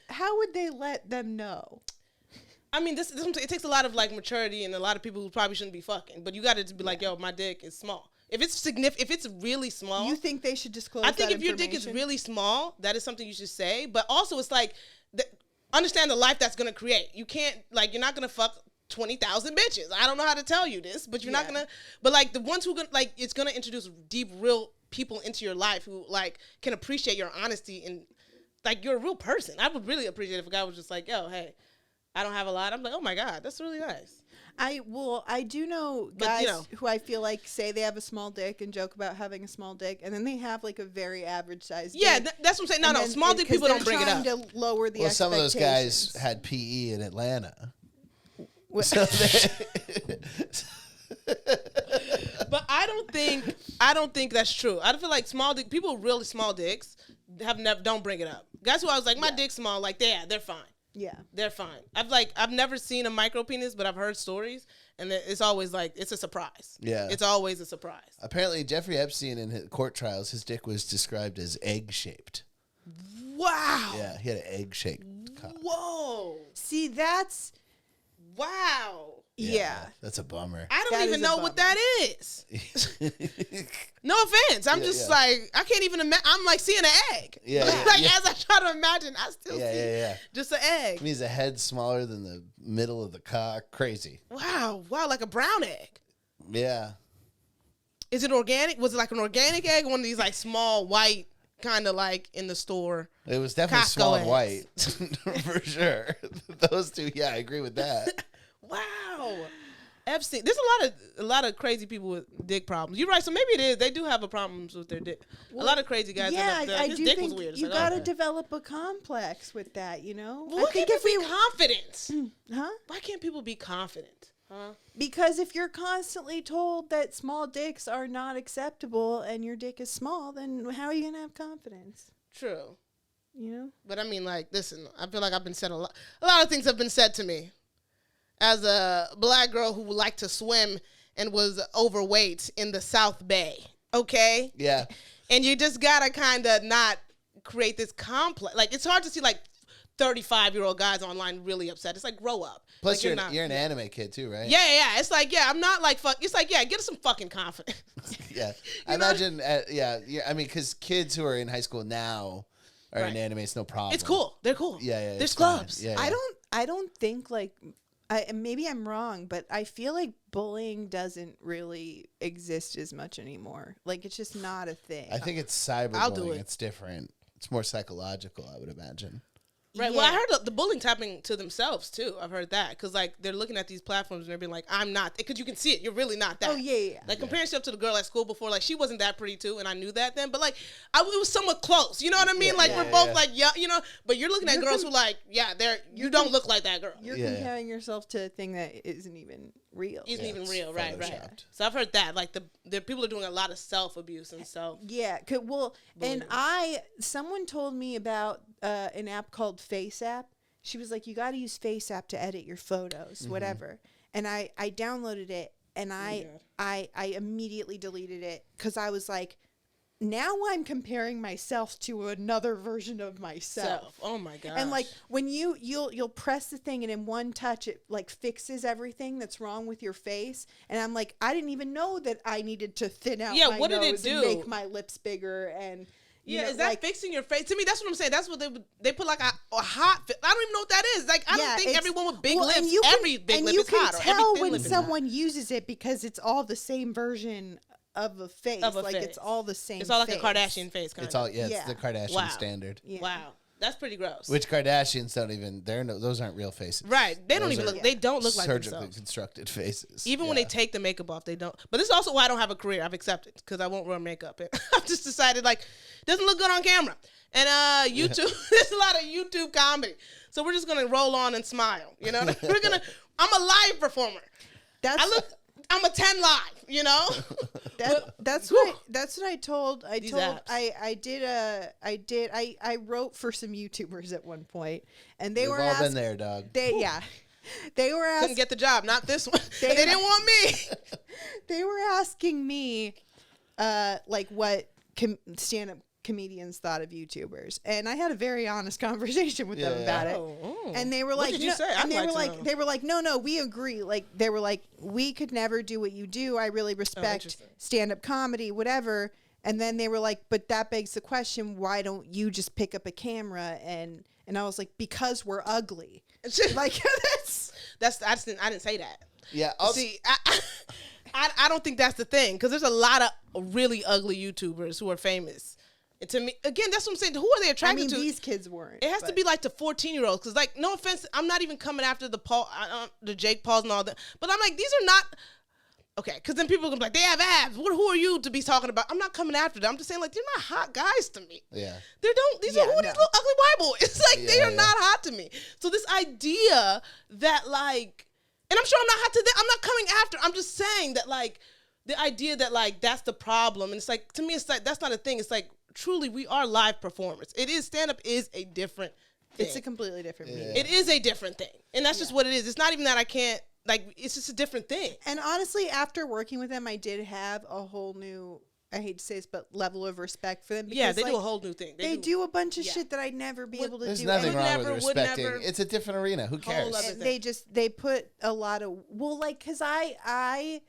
How would they let them know? I mean, it takes a lot of like maturity and a lot of people who probably shouldn't be fucking. But you got to be like, yo, my dick is small. If it's significant, if it's really small, You think they should disclose? I think that if your dick is information? really small, that is something you should say. But also, it's like understand the life that's gonna create. You can't like you're not gonna fuck 20,000 bitches. I don't know how to tell you this, but you're not gonna. But like the ones who gonna like it's gonna introduce deep, real people into your life who like can appreciate your honesty and like you're a real person. I would really appreciate if a guy was just like, yo, hey, I don't have a lot. I'm like, oh my God, that's really nice. I do know guys who I feel like say they have a small dick and joke about having a small dick, and then they have like a very average size dick. Yeah, that's what I'm saying. No, small dick people don't bring it up. To lower the Some of those guys expectations. had PE in Atlanta. What- So But I don't think that's true. I feel like small dick people with really small dicks don't bring it up. Guys who I was like, my dick's small, like they're fine. Yeah. They're fine. I've never seen a micro penis, but I've heard stories, and it's always like it's a surprise. Yeah. It's always a surprise. apparently, Jeffrey Epstein in his court trials, his dick was described as egg-shaped. Wow. Yeah, he had an egg-shaped cock. Whoa. See, that's Wow. yeah. That's a bummer. I don't That even is a know what bummer. that is. No offense. I'm just like, I can't even imagine. I'm like seeing an egg. Yeah, Like, yeah. as I try to imagine, I still see just an egg. It means a head smaller than the middle of the cock. Crazy. Wow. Like a brown egg. Yeah. Is it organic? Was it like an organic egg? One of these like small white, kind of like in the store. It was definitely Costco small and eggs. white. For sure. Those two, yeah, I agree with that. Wow. Epstein. There's a lot of crazy people with dick problems. You're right. So maybe it is. They do have a problems with their dick. A lot of crazy guys. Yeah, I his do dick think was weird. It's you like, gotta okay. develop a complex with that, you know? Well, why can't people be confident? Huh? Why can't people be confident? Huh? Because if you're constantly told that small dicks are not acceptable and your dick is small, then how are you gonna have confidence? True. You know? But I mean, like, listen, I feel like I've been said a lot of things have been said to me as a black girl who liked to swim and was overweight in the South Bay. Okay? Yeah. And you just gotta kind of not create this complex. Like, it's hard to see, like, 35-year-old guys online really upset. It's like, grow up. Plus, like, you're an anime kid, too, right? Yeah. It's like, I'm not like, fuck. It's like, get some fucking confidence. Yeah. I imagine, I mean, because kids who are in high school now are in anime, it's no problem. It's cool. They're cool. Yeah. There's clubs. Yeah. I don't think like maybe I'm wrong, but I feel like bullying doesn't really exist as much anymore. Like it's just not a thing. I think it's I'll do cyberbullying. it. It's different. It's more psychological, I would imagine. Right. Yeah. Well, I heard the bullying's happening to themselves too. I've heard that because like they're looking at these platforms and they're being like, "I'm not," because you can see it. You're really not that. Oh yeah. Like comparing yourself to the girl at school before, like she wasn't that pretty too, and I knew that then. But like, it was somewhat close. You know what I mean? Like we're both like, you know. But you're looking at girls who like, you don't look like that girl. You're comparing yourself to a thing that isn't even real. Isn't even it's real, right? photoshopped. So I've heard that like the people are doing a lot of self abuse and self. Yeah. And someone told me about an app called Face App. She was like, you got to use Face App to edit your photos, whatever. And I downloaded it and I immediately deleted it because I was like, now I'm comparing myself to another version of myself. Oh my god! And like when you'll press the thing and in one touch it like fixes everything that's wrong with your face. And I'm like, I didn't even know that I needed to thin out my what did it nose and do? make my lips bigger and. You know, is that like, fixing your face? To me, that's what I'm saying. That's what they put like a hot. I don't even know what that is. Like I don't think everyone with big lips, every big lip is hot. And Or every you thin can lip tell is when hot. someone uses it because it's all the same version of a face. Like it's all the same. It's all like face. a Kardashian face. Kind It's of. all it's the Kardashian Wow. standard. Yeah. Wow, that's pretty gross. Which Kardashians don't even those aren't real faces. Right? They don't Those even are look. They don't look like surgically themselves. constructed faces. Even when they take the makeup off, they don't. But this is also why I don't have a career. I've accepted because I won't wear makeup. I've just decided like doesn't look good on camera. And YouTube, there's a lot of YouTube comedy. So we're just gonna roll on and smile. You know, I'm a live performer. I'm a 10 live. You know. That's what I told. I wrote for some YouTubers at one point, and they We've were all asking, been there, dog. They were asking. Couldn't get the job. Not this one. They didn't want me. They were asking me, like what stand-up comedians thought of YouTubers, and I had a very honest conversation with them about it. And they were like, did you say? I'd and like to know. they were like, no, we agree. Like they were like, we could never do what you do. I really respect interesting. stand-up comedy, whatever. And then they were like, but that begs the question, why don't you just pick up a camera? And I was like, because we're ugly. Like I didn't say that. Yeah. See, I don't think that's the thing, because there's a lot of really ugly YouTubers who are famous. And to me, again, that's what I'm saying. Who are they attracted to? These kids weren't. It has to be like the 14-year-olds, because, like, no offense, I'm not even coming after the Jake Pauls and all that, but I'm like, these are not okay. Because then people are gonna be like, they have abs. Who are you to be talking about? I'm not coming after them. I'm just saying, like, they're not hot guys to me. Yeah. These are these little ugly white boys. It's like they are yeah. not hot to me. So this idea that, like, and I'm sure I'm not hot to them. I'm not coming after. I'm just saying that, like, the idea that, like, that's the problem. And it's like, to me, it's like, that's not a thing. It's like, truly, we are live performers. It is, stand-up is a different thing. It's a completely different medium. It is a different thing. And that's just what it is. It's not even that I can't, like, it's just a different thing. And honestly, after working with them, I did have a whole new, I hate to say this, but level of respect for them. Because, Yeah, they like, do a whole new thing. They do a bunch of shit that I'd never be able to There's do. nothing And wrong with would respecting. never- It's a different arena. Who cares? other and thing. they put a lot of, well, like, because I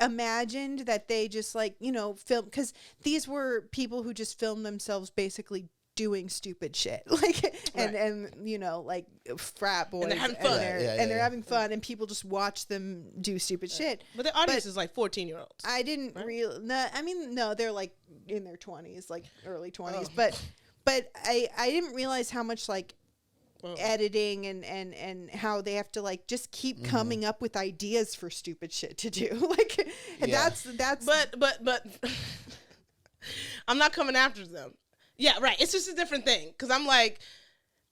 imagined that they just, like, you know, film, because these were people who just filmed themselves basically doing stupid shit, like, and you know, like, frat boys, And they're having fun. they're having fun, and people just watch them do stupid shit. But the audience is like 14-year-olds. I didn't really. No, I mean, no, they're like in their 20s, like early 20s. Oh. But I didn't realize how much, like, editing and how they have to, like, just keep coming up with ideas for stupid shit to do. Like, and that's. But I'm not coming after them. Yeah, right. It's just a different thing. Because I'm like,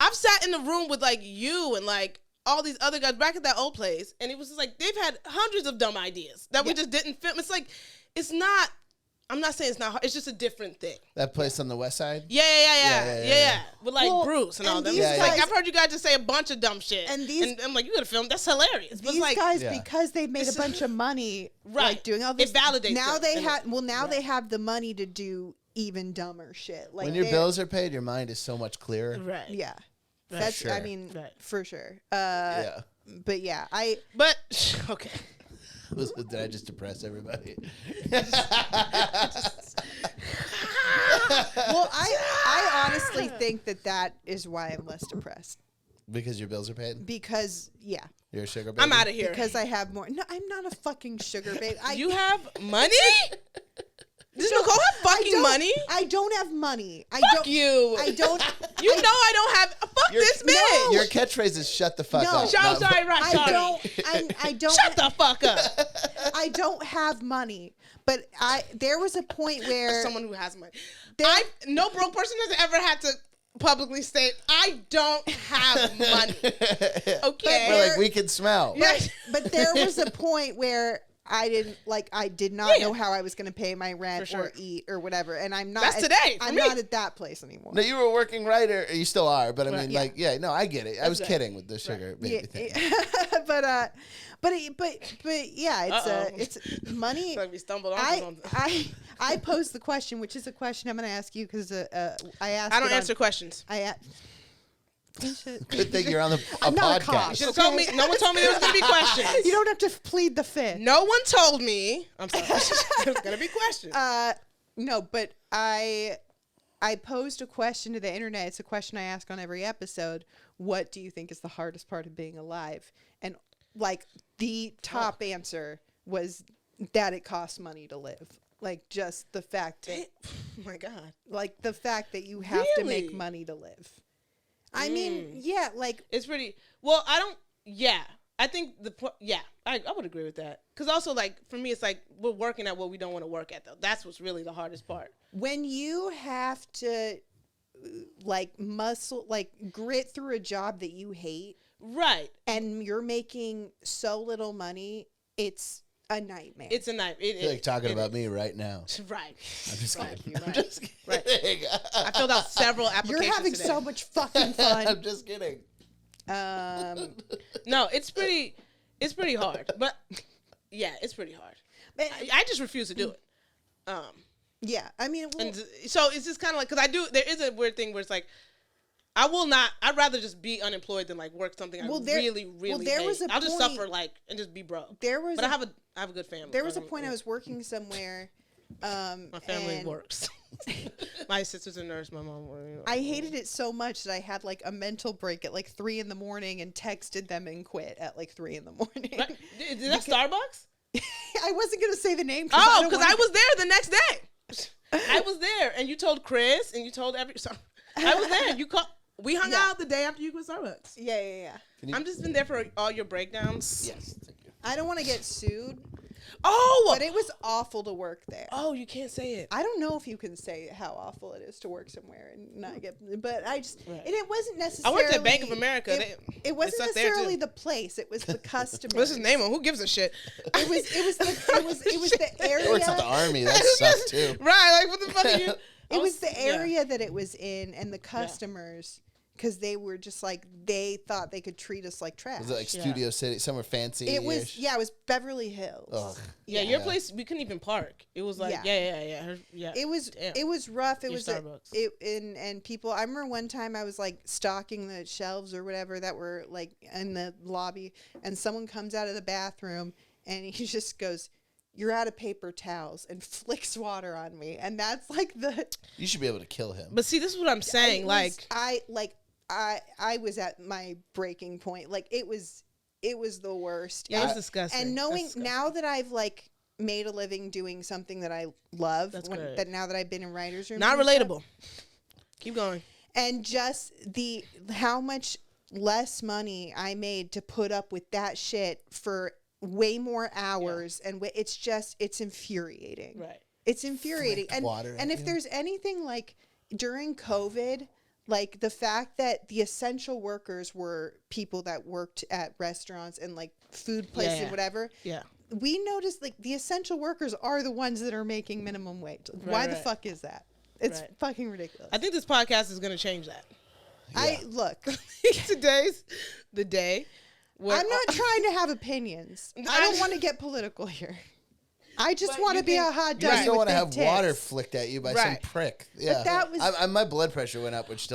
I've sat in the room with, like, you and, like, all these other guys back at that old place, and it was just like, they've had hundreds of dumb ideas that we just didn't film. It's like, it's not, I'm not saying it's not hard. It's just a different thing. That place on the west side? Yeah. With, like, Well, Bruce and all and them. these It's like, guys- I've heard you guys just say a bunch of dumb shit. And I'm like, you gotta film. That's hilarious. But These it's like, guys, because they've made a this is- bunch of money, Right. like, doing all this. It validates Now them. they And have. Well, now they have the money to do even dumber shit. Like, When your they're- bills are paid, your mind is so much clearer. right. Yeah. Right. That's. Sure. I mean, Right. for sure. Yeah. But yeah, But, okay. Did I just depress everybody? Well, I honestly think that is why I'm less depressed. Because your bills are paid? Because, yeah. You're a sugar baby? I'm out of here. Because I have more. No, I'm not a fucking sugar babe. You have money? Does Nicole have fucking money? I don't have money. Fuck you. I don't. You know I don't have. Fuck this bitch. Your catchphrase is shut the fuck No. up. I'm not- sorry, right? I Sorry. don't. I don't. Shut the fuck up. I don't have money. But there was a point where Someone who has money. There- No broke person has ever had to publicly state, I don't have money. Okay. We're like, we can smell. but there was a point where I did not know how I was going to pay my rent For sure. or eat or whatever, and I'm not. That's today, for I'm me. not at that place anymore. No, you were a working writer. You still are, but I mean, yeah. like, yeah, no, I get it. I was right. kidding with the sugar baby thing. but yeah, it's money. It's like we stumbled onto something. I posed the question, which is a question I'm going to ask you because I asked. I don't it on- answer questions. Good thing you're on a I'm not a cop. podcast. You should have told me. No one told me there was going to be questions. You don't have to plead the fifth. No one told me. I'm sorry. There's going to be questions. No, but I posed a question to the internet. It's a question I ask on every episode. What do you think is the hardest part of being alive? And, like, the top answer was that it costs money to live. Like, just the fact that, Oh my God. like, the fact that you have to make Really? money to live. I mean, yeah, like, It's pretty. Well, I think I would agree with that. Because also, like, for me, it's like we're working at what we don't want to work at, though. That's what's really the hardest part. when you have to, like, grit through a job that you hate, Right. and you're making so little money, it's a nightmare. It's a night. I feel like talking about me right now. Right. I'm just kidding. Right. I'm just kidding. Right. I filled out several applications. You're having today. so much fucking fun. I'm just kidding. No, it's pretty hard. But yeah, it's pretty hard. But- I just refuse to do it. Yeah, I mean, And so it's just kind of like, because there is a weird thing where it's like, I'd rather just be unemployed than like work something I really there hate. was a I'll just point- suffer like and just be broke. But I have a good family. There was a point I was working somewhere. My family works. My sister's a nurse. My mom. I hated it so much that I had like a mental break at like 3 a.m. and texted them and quit at like 3 a.m. Right? Is that Starbucks? I wasn't gonna say the name. Because I was there the next day. I was there, and you told Chris, and you told I was there. You called. We hung out the day after you quit Starbucks. Yeah. I'm just been there for all your breakdowns. Yes, thank you. I don't want to get sued. Oh, but it was awful to work there. Oh, you can't say it. I don't know if you can say how awful it is to work somewhere and not get. But I just, and it wasn't necessarily. I worked at Bank of America. It wasn't necessarily the place. It was the customers. What's his name? Who gives a shit? It was the area. It works at the army. That sucks too. Right? Like what the fuck are you? It was the area that it was in, and the customers. Because they were just like, they thought they could treat us like trash. Was it like Studio City, somewhere fancy? It was, it was Beverly Hills. Ugh. Yeah, your place, we couldn't even park. It was like, yeah. It was rough. It was Starbucks. And people, I remember one time I was like stocking the shelves or whatever that were like in the lobby, and someone comes out of the bathroom and he just goes, "You're out of paper towels," and flicks water on me. And that's like You should be able to kill him. But see, this is what I'm saying. I was at my breaking point. Like it was the worst. Yeah, it was disgusting. And knowing now that I've like made a living doing something that I love, but now that I've been in writer's room, not relatable. Keep going. And just how much less money I made to put up with that shit for way more hours, and it's infuriating. Right. It's infuriating. And if there's anything like during COVID. Like the fact that the essential workers were people that worked at restaurants and like food places and whatever. Yeah. We noticed like the essential workers are the ones that are making minimum wage. Why the fuck is that? It's fucking ridiculous. I think this podcast is going to change that. Yeah. Look. Today's the day. I'm not trying to have opinions. I don't want to get political here. I just want to be a hot dog. You just don't want to have tits. water flicked at you by some prick. Yeah, but that was. My blood pressure went up, which.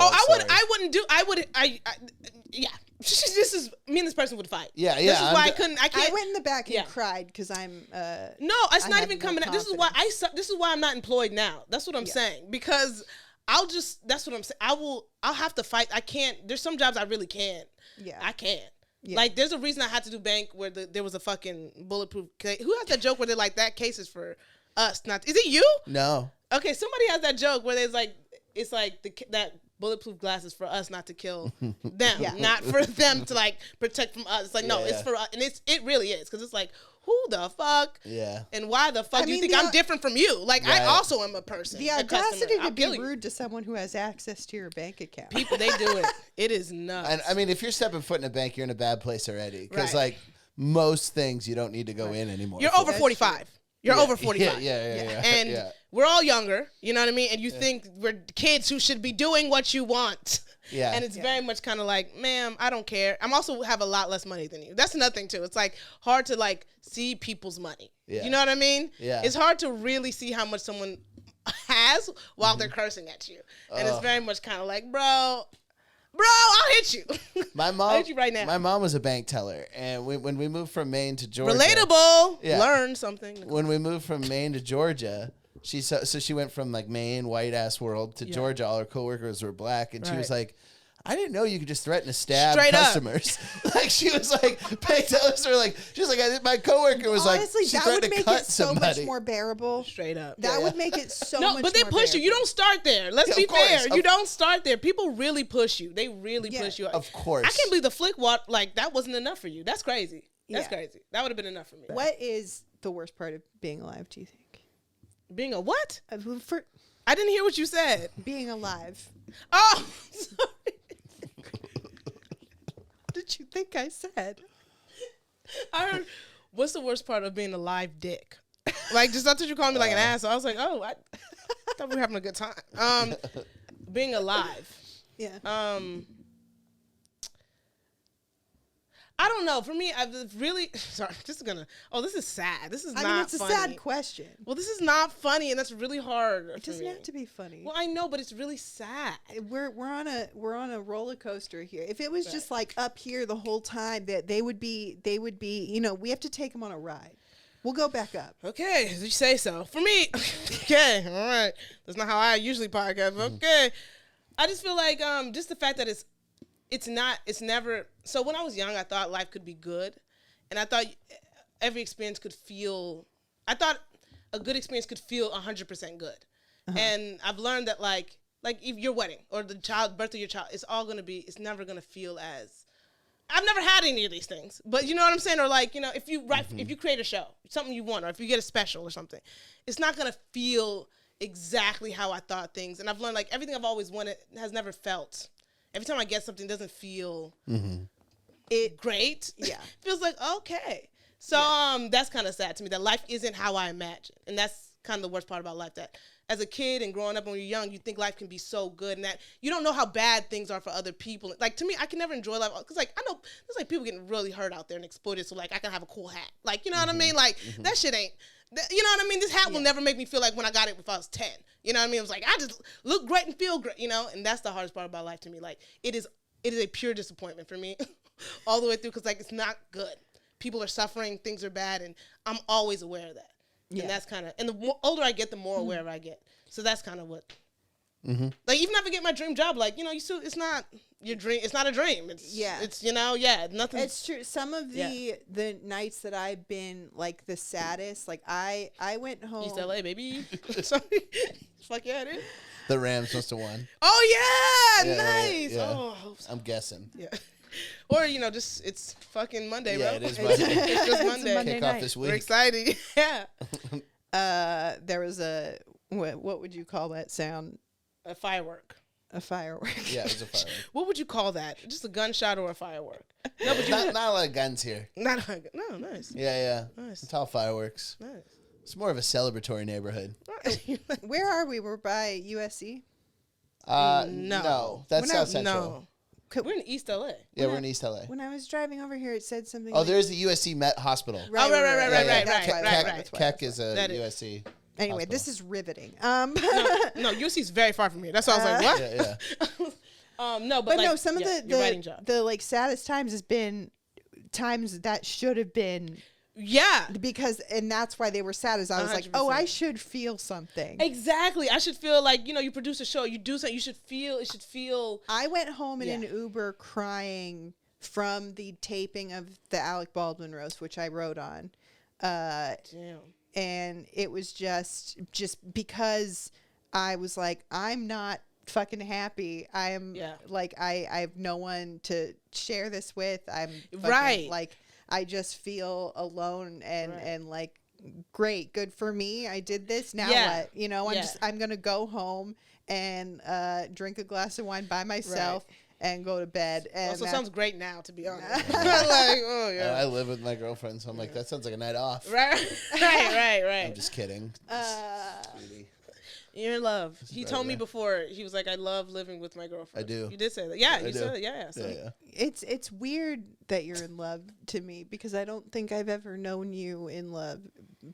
Yeah. This is me and this person would fight. Yeah. This is why I couldn't. I went in the back and cried because I'm. No, it's not even coming out. This is why I'm not employed now. That's what I'm saying, because that's what I'm saying. I'll have to fight. I can't. There's some jobs I really can't. Yeah. I can't. Yeah. Like, there's a reason I had to do bank where there was a fucking bulletproof case. Who has that joke where they're like, that case is for us? Is it you? No. Okay, somebody has that joke where it's like that bulletproof glass is for us not to kill them, not for them to like protect from us. It's like, no, it's for us. And it really is, because it's like, who the fuck? Yeah. And why the fuck do you think I'm different from you? Like, I also am a person. The audacity to be rude to someone who has access to your bank account. People, they do it. It is nuts. And I mean, if you're stepping foot in a bank, you're in a bad place already. Because like most things, you don't need to go in anymore. You're over 45. You're over 45. Yeah. And we're all younger, you know what I mean? And you think we're kids who should be doing what you want. Yeah. And it's very much kind of like, ma'am, I don't care. I'm also have a lot less money than you. That's another thing too. It's like hard to like see people's money. Yeah. You know what I mean? Yeah. It's hard to really see how much someone has while they're cursing at you. And it's very much kind of like, bro, I'll hit you. I'll hit you right now. My mom was a bank teller, and when we moved from Maine to Georgia, relatable. Yeah. Learn something. When we moved from Maine to Georgia, she went from like Maine white ass world to Georgia. All her coworkers were black, and she was like, I didn't know you could just threaten to stab customers. Like, she was like, bank tellers were like, she's like, my coworker was honestly, like, she that would make it so somebody. much more bearable. Straight up. That would make it so much more but they push bearable. you. You don't start there. Let's be fair. You don't start there. People really push you. They really push you. Of course. I can't believe the flick like that wasn't enough for you. That's crazy. That's crazy. That would have been enough for me. What is the worst part of being alive, do you think? Being a what? I didn't hear what you said. Being alive. Oh, sorry. What did you think I said? I heard, what's the worst part of being a live dick? Like, just not that you called me like an ass. So I was like, oh, I thought we were having a good time. Being alive. Yeah. I don't know. For me, I've really sorry. This is sad. This is not funny. It's a sad question. Well, this is not funny, and that's really hard. It doesn't have to be funny. Well, I know, but it's really sad. We're on a roller coaster here. If it was just like up here the whole time, that they would be. We have to take them on a ride. We'll go back up. Okay, as you say so. For me, okay, all right. That's not how I usually podcast. Okay, I just feel like just the fact that it's never. So when I was young, I thought life could be good, and I thought every experience could feel. I thought a good experience could feel 100% good, and I've learned that like if your wedding or the birth of your child, it's never gonna feel as. I've never had any of these things, but you know what I'm saying? Or like, if you if you create a show, something you want, or if you get a special or something, it's not going to feel exactly how I thought things. And I've learned like everything I've always wanted has never felt. Every time I get something, it doesn't feel it great. Yeah. It feels like, okay. So that's kind of sad to me that life isn't how I imagined. And that's kind of the worst part about life, that as a kid and growing up when you're young, you think life can be so good and that you don't know how bad things are for other people. Like, to me, I can never enjoy life because, like, I know there's, like, people getting really hurt out there and exploited so, like, I can have a cool hat. Like, you know what I mean? Like, that shit ain't, you know what I mean? This hat will never make me feel like when I got it if I was 10. You know what I mean? It was like, I just look great and feel great, And that's the hardest part about life to me. Like, it is a pure disappointment for me all the way through because, like, it's not good. People are suffering, things are bad, and I'm always aware of that. Yeah. And that's kind of, and the older I get, the more aware I get. So that's kind of what, like, even if I get my dream job, like, it's not your dream. It's not a dream. It's nothing. It's true. Some of the nights that I've been, like, the saddest, like, I went home. East LA, baby. Fuck yeah, dude. The Rams must have won. Oh, yeah. Nice. Yeah. Oh, I hope so. I'm guessing. Yeah. Or, just, it's fucking Monday, yeah, bro. it is Monday. It's just Monday. Kick off this week. We're excited. Yeah. There was what would you call that sound? A firework. A firework. Yeah, it was a firework. What would you call that? Just a gunshot or a firework? No, but not a lot of guns here. No, nice. Yeah. Nice. It's all fireworks. Nice. It's more of a celebratory neighborhood. Where are we? We're by USC? No. That's South Central. No. We're in East LA. Yeah, we're in East LA. When I was driving over here, it said something. Oh, there's the USC Met Hospital. Right. Right. Keck is a USC. Anyway, hospital. This is riveting. No, USC is very far from here. That's why I was like, what? Yeah. No, but like, some of your writing job. the like saddest times has been times that should have been. Yeah. And that's why they were sad. Is I was 100%. Like, oh, I should feel something. Exactly. I should feel like, you produce a show, you do something, it should feel. I went home in an Uber crying from the taping of the Alec Baldwin roast, which I wrote on. Damn. And it was just because I was like, I'm not fucking happy. I am like, I have no one to share this with. I'm fucking, like, I just feel alone and like, great, good for me. I did this. Now what? I'm going to go home and drink a glass of wine by myself. Right. And go to bed. And also sounds great now, to be honest. Like, oh yeah. I live with my girlfriend, so I'm like, that sounds like a night off. Right. I'm just kidding. You're in love. He told me before. He was like, I love living with my girlfriend. I do. You did say that. Yeah, you said that. Yeah. So. Yeah. It's weird that you're in love to me because I don't think I've ever known you in love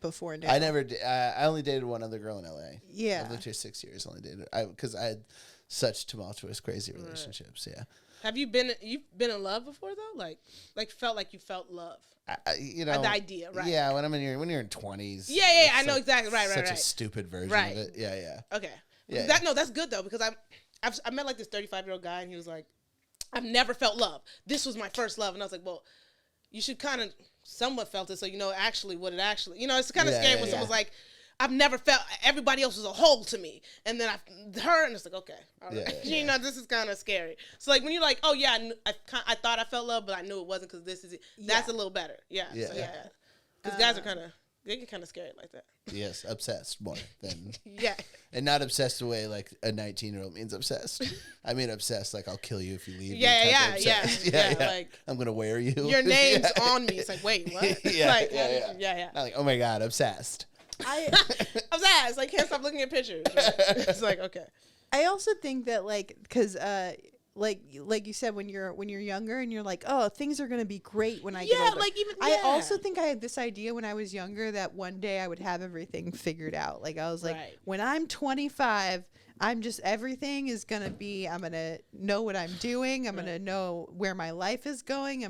before now. I never. I only dated one other girl in LA. Yeah. I've lived here 6 years. Only dated because I had such tumultuous, crazy relationships. Yeah. Have you've been in love before though? Like felt like you felt love. The idea, right? Yeah, when you're in 20s. Yeah, I know exactly. Right. Such a stupid version of it. Yeah. Okay. Yeah. That's good though because I met like this 35-year-old guy and he was like, I've never felt love. This was my first love, and I was like, well, you should kind of somewhat felt it so you know actually what it actually. It's kind of scary when someone's like, I've never felt everybody else was a whole to me, and then her, and it's like, okay, all right. Yeah. This is kind of scary. So like when you're like, oh yeah, I thought I felt love, but I knew it wasn't because this is it. That's a little better. Yeah. Because guys are they get kind of scary like that. Yes, obsessed more than and not obsessed the way like a 19-year-old means obsessed. I mean obsessed like I'll kill you if you leave. Yeah. Like I'm gonna wear you. Your name's on me. It's like wait, what? Yeah. Not like oh my god, obsessed. I was like can't stop looking at pictures. Right? It's like okay. I also think that like because like you said, when you're younger and you're like, oh, things are gonna be great when I get older. like even I also think I had this idea when I was younger that one day I would have everything figured out. Like I was like, when I'm 25, everything is gonna be. I'm gonna know what I'm doing. I'm gonna know where my life is going.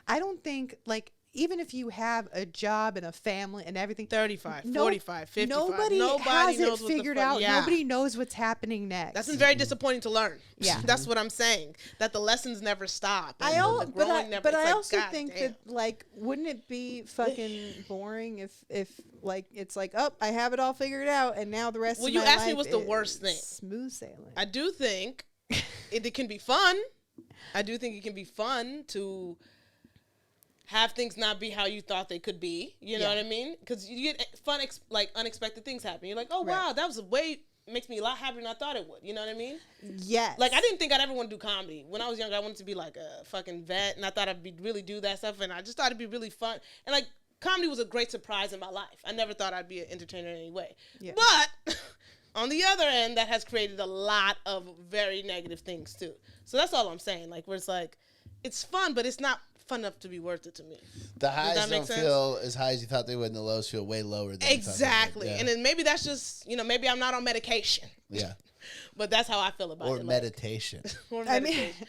I don't think like. Even if you have a job and a family and everything, 35, 45, 55. Nobody has knows it figured out. Yeah. Nobody knows what's happening next. That's very disappointing to learn. Yeah. That's what I'm saying. That the lessons never stop. But I also think that, like, wouldn't it be fucking boring if like, it's like, oh, I have it all figured out and now the rest of my life you asked me what's the worst thing. Smooth sailing. I do think it can be fun. I do think it can be fun to have things not be how you thought they could be. You know what I mean? Because you get fun, like unexpected things happen. You're like, oh, wow, that was makes me a lot happier than I thought it would. You know what I mean? Yes. Like, I didn't think I'd ever want to do comedy. When I was younger, I wanted to be like a fucking vet, and I thought I'd really do that stuff, and I just thought it'd be really fun. And, like, comedy was a great surprise in my life. I never thought I'd be an entertainer in any way. Yeah. But on the other end, that has created a lot of very negative things, too. So that's all I'm saying. Like, where it's like, it's fun, but it's not fun enough to be worth it to me. The highs don't feel as high as you thought they would, and the lows feel way lower than exactly. You thought they would. Yeah. And then maybe that's just, maybe I'm not on medication. Yeah. But that's how I feel about it. Or meditation. Or meditation.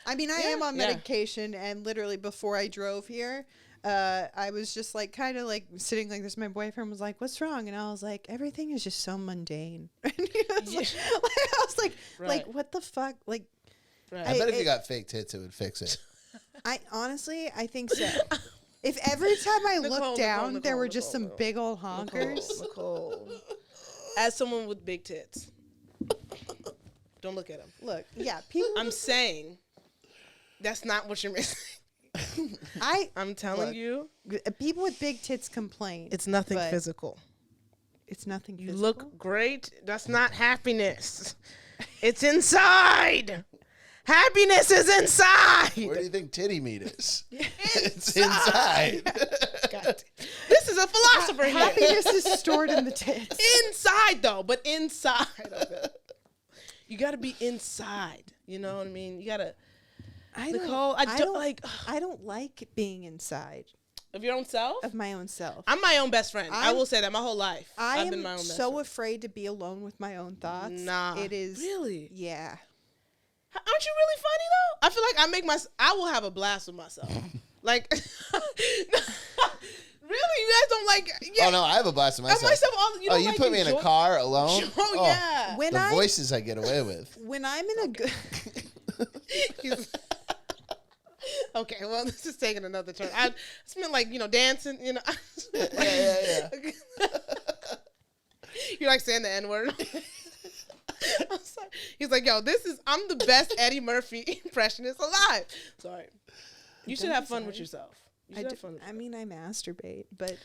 I am on medication, and literally before I drove here, I was just like kind of like sitting like this. My boyfriend was like, "What's wrong?" And I was like, "Everything is just so mundane." And I was like, "What the fuck?" Like, I bet if you got fake tits, it would fix it. I think so. If every time I looked down, there were just some big old honkers. Nicole. As someone with big tits, don't look at them. Look, yeah, people. I'm saying that's not what you're missing. I'm telling you, people with big tits complain. It's nothing physical. It's nothing You physical. look great. That's not happiness. It's inside. Happiness is inside. Where do you think titty meat is? It's inside. God. This is a philosopher here. Happiness is stored in the tits. Inside, though, but inside of it. You got to be inside. You know what I mean? You got to. Nicole, I don't like being inside. Of your own self? Of my own self. I'm my own best friend. I will say that my whole life. I've been my own best friend. I am so afraid to be alone with my own thoughts. Nah. It is. Really? Yeah. Aren't you really funny though? I feel like I will have a blast with myself. Like, really, you guys don't like? Yeah. Oh no, I have a blast with myself. You like put me in a car alone. Oh yeah. The voices I get away with. When I'm in a good. Okay, well, this is taking another turn. I just meant like dancing. Yeah. You like saying the N-word? He's like, yo, I'm the best Eddie Murphy impressionist alive. Sorry. You should have fun with yourself. You should have fun with yourself. I mean, I masturbate, but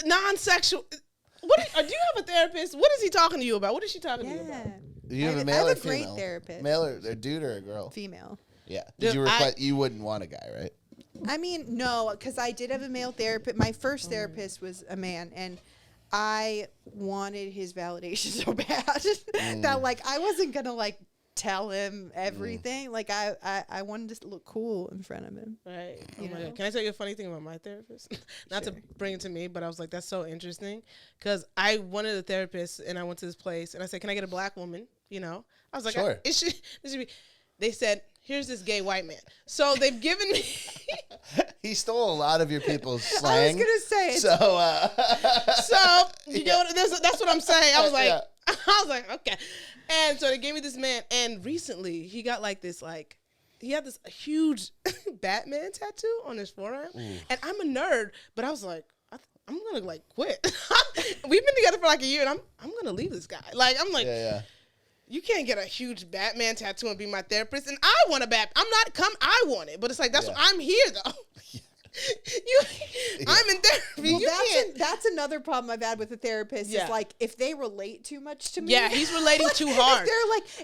non-sexual. Do you have a therapist? What is he talking to you about? What is she talking to you about? You have a male or female? I have a great therapist. Male or a dude or a girl? Female. Yeah. Did you request? You wouldn't want a guy, right? I mean, no, because I did have a male therapist. My first therapist was a man, and I wanted his validation so bad that like I wasn't gonna like tell him everything. Like I wanted to look cool in front of him. Right. Oh my God. Can I tell you a funny thing about my therapist? Not to bring it to me, but I was like, that's so interesting because I wanted a therapist and I went to this place and I said, can I get a black woman? I was like, sure. It should be. They said, here's this gay white man. So they've given me. He stole a lot of your people's slang. I was gonna say. So that's what I'm saying. I was like, I was like, okay. And so they gave me this man, and recently he got like this, like he had this huge Batman tattoo on his forearm, and I'm a nerd, but I was like, I'm gonna like quit. We've been together for like a year, and I'm gonna leave this guy. Like I'm like. Yeah. You can't get a huge Batman tattoo and be my therapist. And I want a I want it. But it's like, that's what I'm here, though. I'm in therapy. Well, that's another problem I've had with a therapist. Is like, if they relate too much to me. Yeah, he's relating too hard.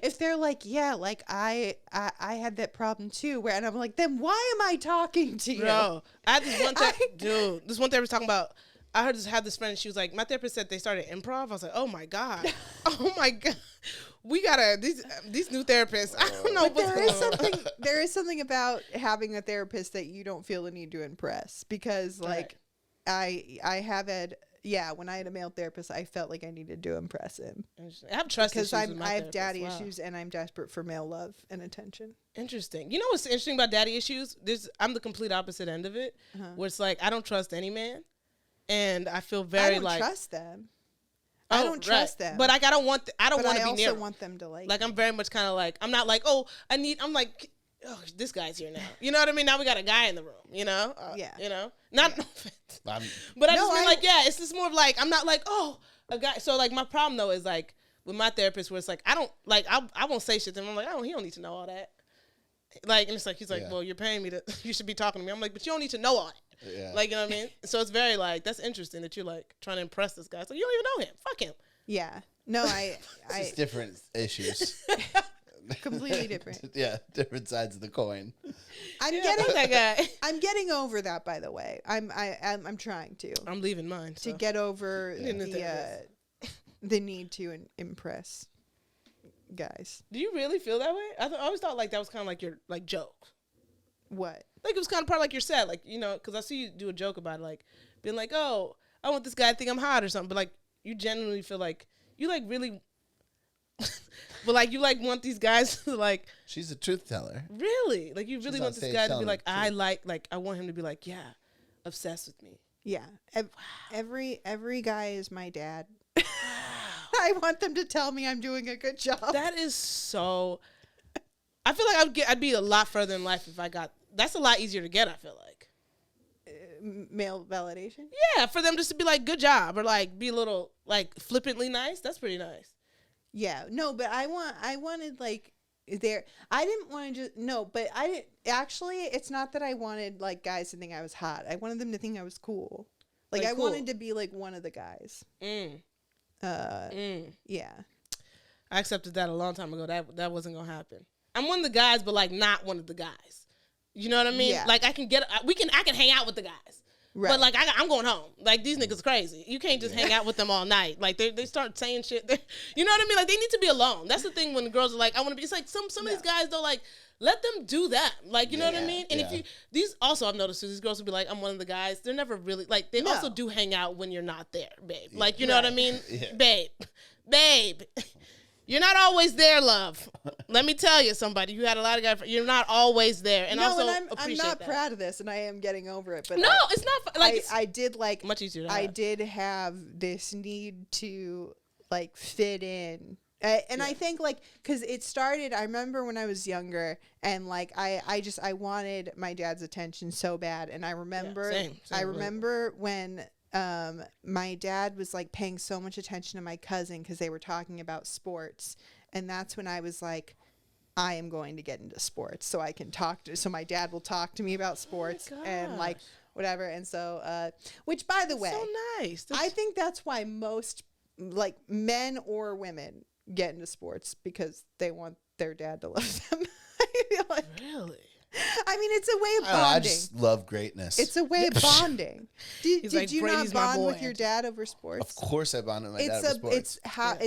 If they're like, yeah, like I had that problem too. And I'm like, then why am I talking to you? Bro, I had this one this one therapist talking about I just had this friend, and she was like, my therapist said they started improv. I was like, oh my God. Oh my God. We gotta, these new therapists, I don't know what's there is something about having a therapist that you don't feel the need to impress, because like I have had, when I had a male therapist, I felt like I needed to impress him. I have trust issues with my I have therapist. daddy issues, and I'm desperate for male love and attention. Interesting. You know what's interesting about daddy issues? I'm the complete opposite end of it, where it's like I don't trust any man, and I feel very I don't like trust them. I don't trust them. But like I don't want to be near. I also want them to like. Like I'm very much kind of like, I'm not like, I'm like, oh, this guy's here now. You know what I mean? Now we got a guy in the room. You know? You know? Not no offense. But I just mean like, it's just more of like, I'm not like, oh, a guy. So like my problem though is like with my therapist, where it's like I don't like I won't say shit to him. I'm like, oh, he don't need to know all that. Like, and it's like he's like, well, you're paying me you should be talking to me. I'm like, but you don't need to know all that. Yeah. Like, you know what I mean? So it's very like, that's interesting that you're like trying to impress this guy. So you don't even know him. Fuck him. Yeah. No, It's different issues. Completely different. Yeah, different sides of the coin. I'm getting over that, by the way. I'm trying to. I'm leaving mine. To get over the need to impress guys. Do you really feel that way? I always thought like that was kind of like your like joke. What? Like it was kind of part of like your set, like, you know, because I see you do a joke about it, like being like, oh, I want this guy to think I'm hot or something, but like you genuinely feel like you like really, but like you like want these guys to like. She's a truth teller. Really, like you really want this guy to be like, I want him to be like, yeah, obsessed with me. Yeah, every guy is my dad. I want them to tell me I'm doing a good job. That is so. I feel like I'd be a lot further in life if I got. That's a lot easier to get. I feel like male validation. Yeah, for them just to be like, good job, or like be a little like flippantly nice. That's pretty nice. Yeah, no, but I wanted like there. I didn't want to just but I didn't actually. It's not that I wanted like guys to think I was hot. I wanted them to think I was cool. Like I wanted to be like one of the guys. Yeah. I accepted that a long time ago. That wasn't gonna happen. I'm one of the guys, but like not one of the guys. You know what I mean? Yeah. Like I can hang out with the guys. Right. But like I'm going home. Like these niggas crazy. You can't just hang out with them all night. Like they start saying shit. You know what I mean? Like they need to be alone. That's the thing when the girls are like, I want to be. It's like some of these guys though, like let them do that. Like you know what I mean? And if these also I've noticed too, these girls will be like, I'm one of the guys. They're never really like they also do hang out when you're not there, babe. Like you know what I mean? Yeah. Babe. You're not always there, love. Let me tell you, somebody. You had a lot of guys. You're not always there, and also I'm not proud of this, and I am getting over it. But no, it's not. Like I did like much easier. I did have this need to like fit in, and I think like because it started. I remember when I was younger, and like I wanted my dad's attention so bad, and I remember when. My dad was like paying so much attention to my cousin because they were talking about sports, and that's when I was like, I am going to get into sports so I can so my dad will talk to me about sports and like whatever. And so, which by the way, so nice. I think that's why most like men or women get into sports because they want their dad to love them. I feel like, really? I mean, it's a way of bonding. I just love greatness. It's a way of bonding. Did you not bond with your dad over sports? Of course I bonded with my dad over sports. It's how.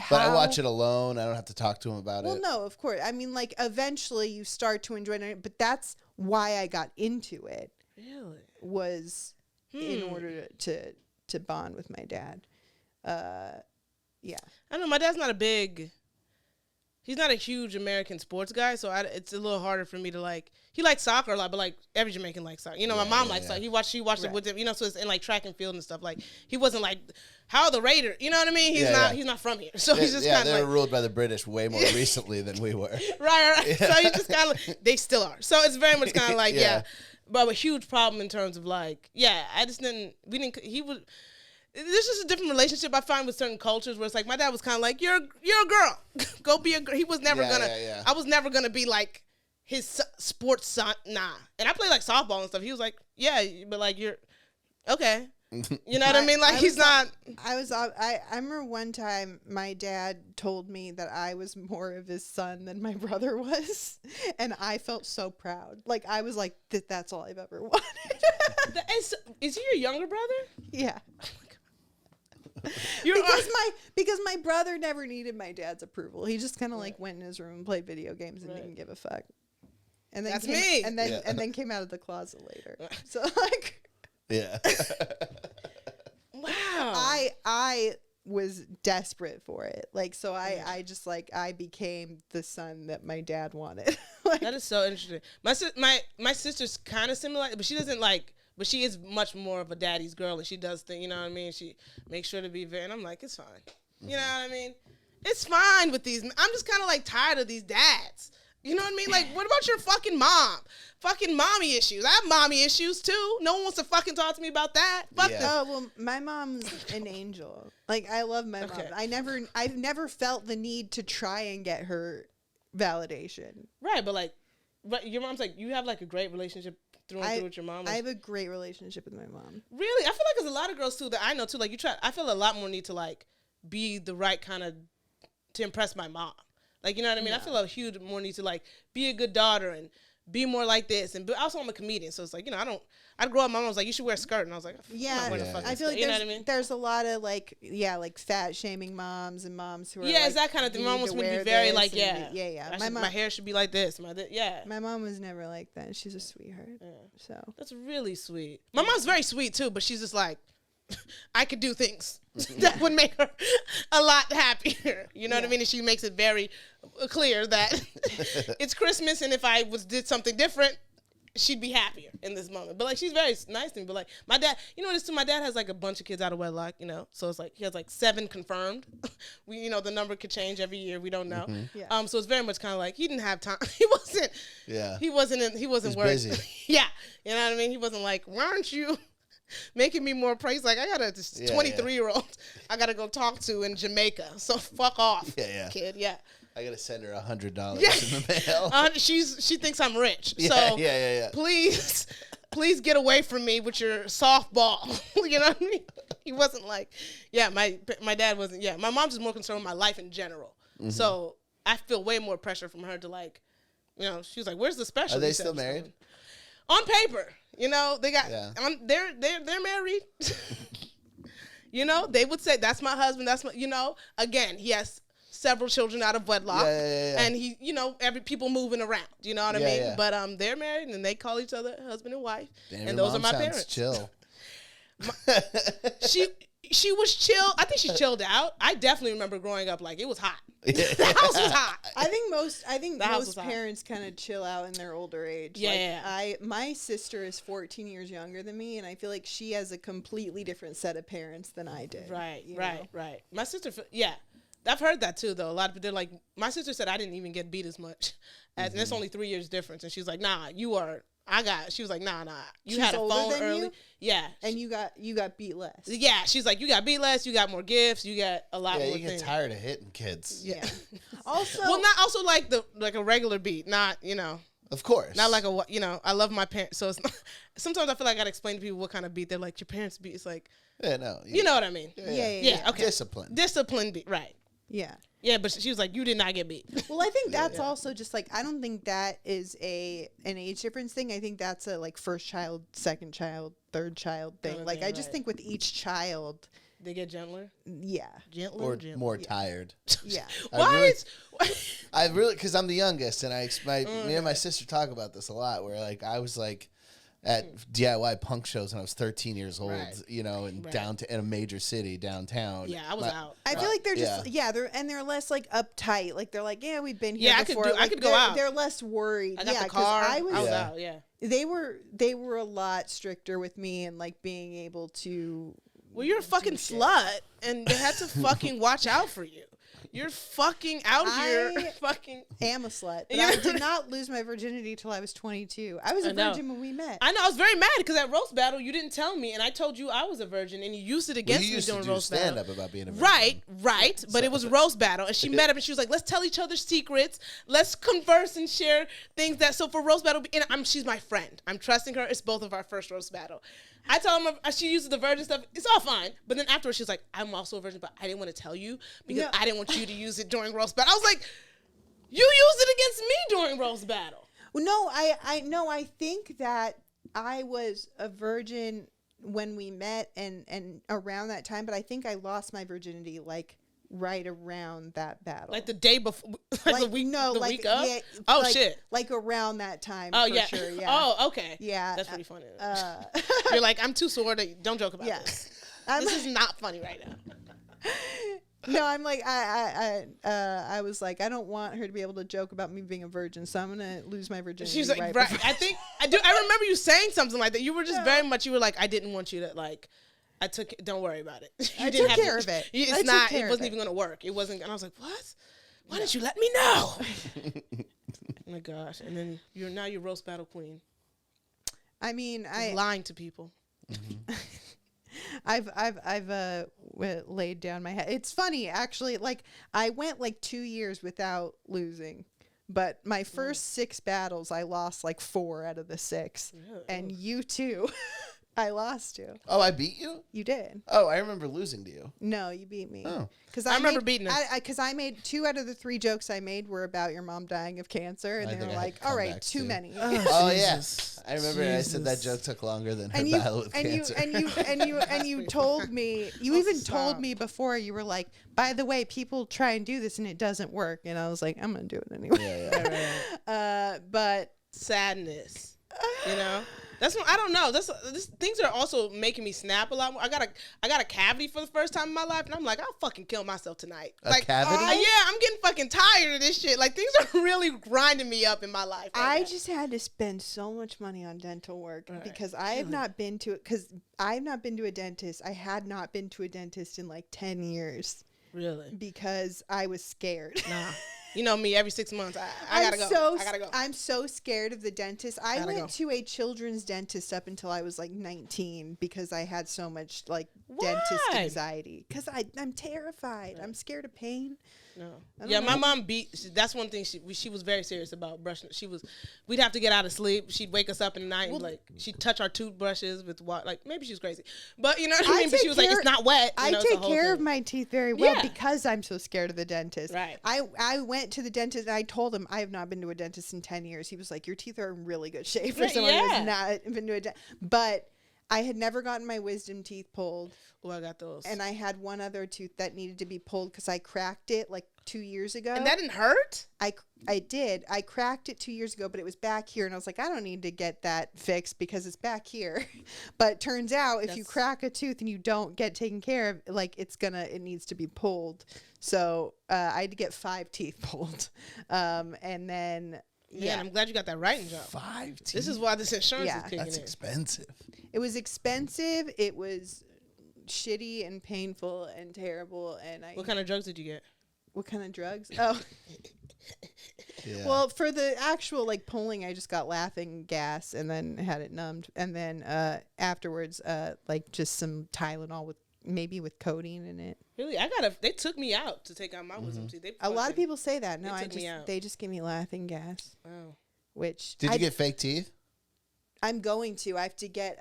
But I watch it alone. I don't have to talk to him about it. Well, no, of course. I mean, like, eventually you start to enjoy it. But that's why I got into it. Really? Was in order to bond with my dad. Yeah. I don't know. My dad's not he's not a huge American sports guy, so it's a little harder for me to like. He likes soccer a lot, but like every Jamaican likes soccer. You know, my mom likes soccer. She watched it with him. You know, so it's in like track and field and stuff. Like he wasn't like, how are the Raiders? You know what I mean? He's not from here, so he's just kind of they were ruled by the British way more recently than we were. Right. Yeah. So he's just kind of they still are. So it's very much kind of like but a huge problem in terms of like he would. This is a different relationship I find with certain cultures where it's like my dad was kind of like you're a girl, go be a girl. He was never gonna. Yeah. I was never gonna be like his sports son. Nah, and I played like softball and stuff. He was like, yeah, but like you're okay. You know what I mean? Like he's not. I remember one time my dad told me that I was more of his son than my brother was, and I felt so proud. Like I was like, that's all I've ever wanted. Is he your younger brother? Yeah. You're Because my brother never needed my dad's approval. He just kind of like went in his room and played video games and didn't give a fuck. And then That's me. And then came out of the closet later. So like, Yeah. wow. I was desperate for it. Like, so I just like, I became the son that my dad wanted. Like, That is so interesting. My sister's kind of similar, but she doesn't like. But she is much more of a daddy's girl, and she does things. You know what I mean? She makes sure to be very. And I'm like, it's fine. You know what I mean? It's fine with these. I'm just kind of like tired of these dads. You know what I mean? Like, what about your fucking mom? Fucking mommy issues. I have mommy issues too. No one wants to fucking talk to me about that. Fuck them. oh well, my mom's an angel. Like, I love my mom. I've never felt the need to try and get her validation. Right, but your mom's like, you have like a great relationship through and through with your mom. I have a great relationship with my mom. Really? I feel like there's a lot of girls too that I know too. Like I feel a lot more need to like be the right kind of to impress my mom. Like, you know what I mean? Yeah. I feel a huge more need to like be a good daughter and be more like this. And also I'm a comedian, so it's like, you know, I'd grow up, my mom was like, you should wear a skirt, and I was like, I feel like you know what I mean? There's a lot of like fat shaming moms and moms who are it's that kind of thing. My mom was going to be very like my hair should be like this. My mom was never like that. She's a sweetheart. Yeah. So that's really sweet. My mom's very sweet too, but she's just like, I could do things that would make her a lot happier. You know what I mean? And she makes it very clear that it's Christmas, and if I did something different, she'd be happier in this moment. But like, she's very nice to me. But like, my dad, you know this too, my dad has like a bunch of kids out of wedlock, you know, so it's like he has like 7 confirmed. The number could change every year, we don't know. So it's very much kind of like he didn't have time. He wasn't worried. Busy. Yeah, you know what I mean? He wasn't like, why aren't you making me more praise? Like, I got a 23-year-old I gotta go talk to in Jamaica, so fuck off, kid. I gotta send her $100 in the mail. She thinks I'm rich. So please get away from me with your softball. You know what I mean? He wasn't like, my dad wasn't. My mom's just more concerned with my life in general. Mm-hmm. So I feel way more pressure from her to like, you know, she was like, "Where's the special?" Are they still married? On paper, you know, they got. They're married. You know, they would say, "That's my husband." That's my. You know, again, he has several children out of wedlock, and he, you know, people moving around. You know what I mean? Yeah. But they're married and they call each other husband and wife. Damn, and those are my parents. Chill. She was chill. I think she chilled out. I definitely remember growing up like it was hot. The house was hot. I think most parents kind of chill out in their older age. My sister is 14 years younger than me, and I feel like she has a completely different set of parents than I did. Right. My sister, I've heard that too, though. A lot of people, they're like, my sister said I didn't even get beat as much. And it's only 3 years difference. And she was like, nah, she was like, nah, you had a phone early. You? Yeah. And you got beat less. Yeah. She's like, you got beat less, you got more gifts, you got a lot more things. You get tired of hitting kids. Yeah. Also like a regular beat, not, you know. Of course. Not like I love my parents. So it's not, sometimes I feel like I got to explain to people what kind of beat. They're like, your parents beat. It's like, you know what I mean? Yeah. Okay. Discipline beat. Right. Yeah. Yeah, but she was like, you did not get beat. Well, I think that's also just like, I don't think that is an age difference thing. I think that's a like first child, second child, third child thing. Like, I just think with each child, they get gentler. Yeah. Gentler or more tired. Yeah. I really, because I'm the youngest, and me and my sister talk about this a lot. Where like I was like at DIY punk shows when I was 13 years old, you know, in a major city downtown. Yeah, I was out. I feel like they're just they're less like uptight. Like they're like, we've been here before. I could go out. They're less worried. I got the car. I was out. Yeah. They were a lot stricter with me and like being able to. Well, you're a fucking slut, and they had to fucking watch out for you. You're fucking out here. Fucking am a slut. But I did not lose my virginity till I was 22. I was a virgin when we met. I know. I was very mad because at roast battle you didn't tell me, and I told you I was a virgin, and you used it against me during roast battle. Stand up about being a virgin. Right. But it was roast battle, and she met up, and she was like, "Let's tell each other secrets. Let's converse and share things that." So for roast battle, and she's my friend. I'm trusting her. It's both of our first roast battle. I told him she uses the virgin stuff. It's all fine. But then afterwards, she's like, I'm also a virgin, but I didn't want to tell you because I didn't want you to use it during roast battle. I was like, you used it against me during roast battle. Well, no, I think that I was a virgin when we met and around that time, but I think I lost my virginity like right around that battle. Like the day before, like the week, no, the like, week of? yeah, Oh, like, shit. Like around that time. Oh, for yeah. Sure, yeah. Oh, okay. Yeah. That's pretty funny. You're like, I'm too sore to, don't joke about this. This is not funny right now. No, I'm like, I was like, I don't want her to be able to joke about me being a virgin, so I'm going to lose my virginity. She's like, right right. before- I remember you saying something like that. You were just very much, you were like, I didn't want you to, like, don't worry about it. I took care of it. It wasn't even going to work. It wasn't, and I was like, what? Why didn't you let me know? Oh my gosh. And then you're roast battle queen. I mean, Just lying to people. Mm-hmm. I've laid down my head. It's funny, actually. Like, I went like 2 years without losing, but my first 6 battles, I lost like 4 out of the 6, and you too. I lost you. Oh, I beat you? You did. Oh, I remember losing to you. No, you beat me. Oh. Because I remember beating her. Because I made 2 out of the 3 jokes I made were about your mom dying of cancer, and I they think were I had like, "All right, comebacks, too too. many." Oh, Jesus. yeah. I remember I said that joke took longer than her and you battle with cancer. and you told me, you even told me before, you were like, by the way, people try and do this and it doesn't work, and I was like, I'm gonna do it anyway. Yeah. But Sadness, you know. That's what I don't know. Things are also making me snap a lot more. I got a cavity for the first time in my life, and I'm like, I'll fucking kill myself tonight. A like, cavity? Yeah, I'm getting fucking tired of this shit. Like, things are really grinding me up in my life. I just had to spend so much money on dental work because I have not been to it. Because I've not been to a dentist. I had not been to a dentist in like 10 years. Really? Because I was scared. Nah. You know me, every 6 months, I gotta go. I gotta go. I'm so scared of the dentist. I went to a children's dentist up until I was like 19 because I had so much like dentist anxiety. Because I'm terrified. I'm scared of pain. No. Yeah, my mom that's one thing she was very serious about brushing. We'd have to get out of sleep. She'd wake us up in the night and like she'd touch our toothbrushes with water. Like maybe she was crazy, but you know what I mean. But she was like, it's not wet. I take care of my teeth very well because I'm so scared of the dentist. Right. I went to the dentist and I told him I have not been to a dentist in 10 years. He was like, your teeth are in really good shape for someone who has not been to a dentist. But I had never gotten my wisdom teeth pulled. Oh, I got those. And I had one other tooth that needed to be pulled because I cracked it like 2 years ago. And that didn't hurt? I did. I cracked it 2 years ago, but it was back here. And I was like, I don't need to get that fixed because it's back here. But turns out if you crack a tooth and you don't get taken care of, like it needs to be pulled. So I had to get 5 teeth pulled. And then... Yeah, I'm glad you got that writing job. 5 teeth? This is why this insurance is kicking That's in. expensive. It was expensive. It was shitty and painful and terrible. And What kind of drugs did you get? What kind of drugs? Oh. Yeah. Well, for the actual like pulling, I just got laughing gas and then had it numbed. And then afterwards, like just some Tylenol with codeine in it. Really? They took me out to take out my wisdom teeth. A lot of people say that. No, they just give me laughing gas. Wow. Which Did you get fake teeth? I'm going to. I have to get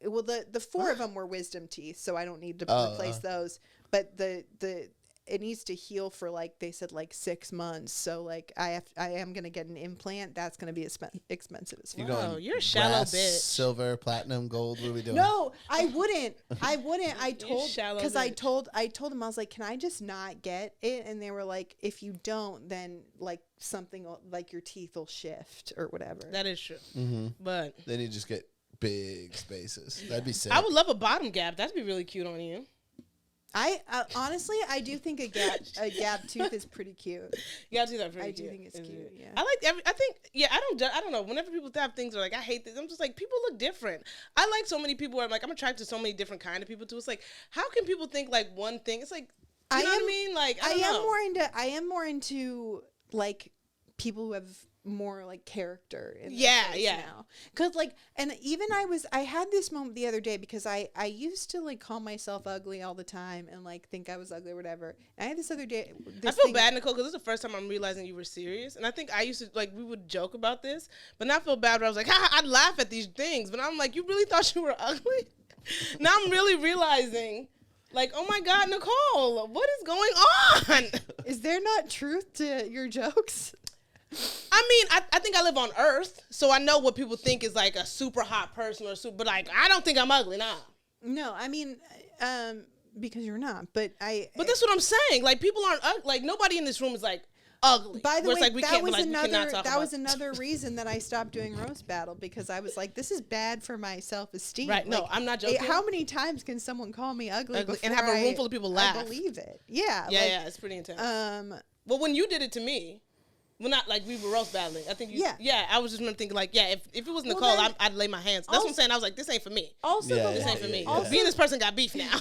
the 4 of them were wisdom teeth, so I don't need to replace those. But it needs to heal for like they said like 6 months. So like I am gonna get an implant. That's gonna be expensive as fuck. You're a shallow brass, bitch. Silver, platinum, gold. What are we doing? No, I wouldn't. I told shallow because bitch. I told them I was like, can I just not get it? And they were like, if you don't, then like something like your teeth will shift or whatever. That is true. Mm-hmm. But then you just get big spaces. That'd be sick. I would love a bottom gap. That'd be really cute on you. I honestly, I do think a gap tooth is pretty cute. Yeah, do that pretty I cute. do think it's cute. Yeah. I don't know. Whenever people have things where like I hate this, I'm just like people look different. I like so many people where I'm like I'm attracted to so many different kind of people too. It's like how can people think like one thing? It's like you know what I mean? Like I am more into like people who have more like character in now. Cause like, and even I had this moment the other day because I used to like call myself ugly all the time and like think I was ugly or whatever. And I had this other day. I feel bad, Nicole, because this is the first time I'm realizing you were serious. And I think I used to like we would joke about this, but not feel bad. But I was like, I'd laugh at these things, but I'm like, you really thought you were ugly? Now I'm really realizing. Like, oh my God, Nicole, what is going on? Is there not truth to your jokes? I mean, I think I live on Earth, so I know what people think is like a super hot person or super. But like, I don't think I'm ugly, nah. No, I mean, because you're not. But But that's what I'm saying. Like, people aren't like nobody in this room is like ugly. By the Where way, it's like, we that can't, was like, we cannot another. talk That about was another reason that I stopped doing roast battle, because I was like, this is bad for my self-esteem. Right? No, Like, I'm not joking. how many times can someone call me ugly and before have a room full of people laugh? I believe it. Yeah. Yeah, like, yeah, it's pretty intense. Um. Well, when you did it to me, well, not like we were roast battling. I think I was just remember thinking like, yeah, if it was Nicole, then I'd lay my hands. That's what I'm saying. I was like, this ain't for me. Also, Yeah, This yeah, ain't for me. yeah. Me and this person got beef now.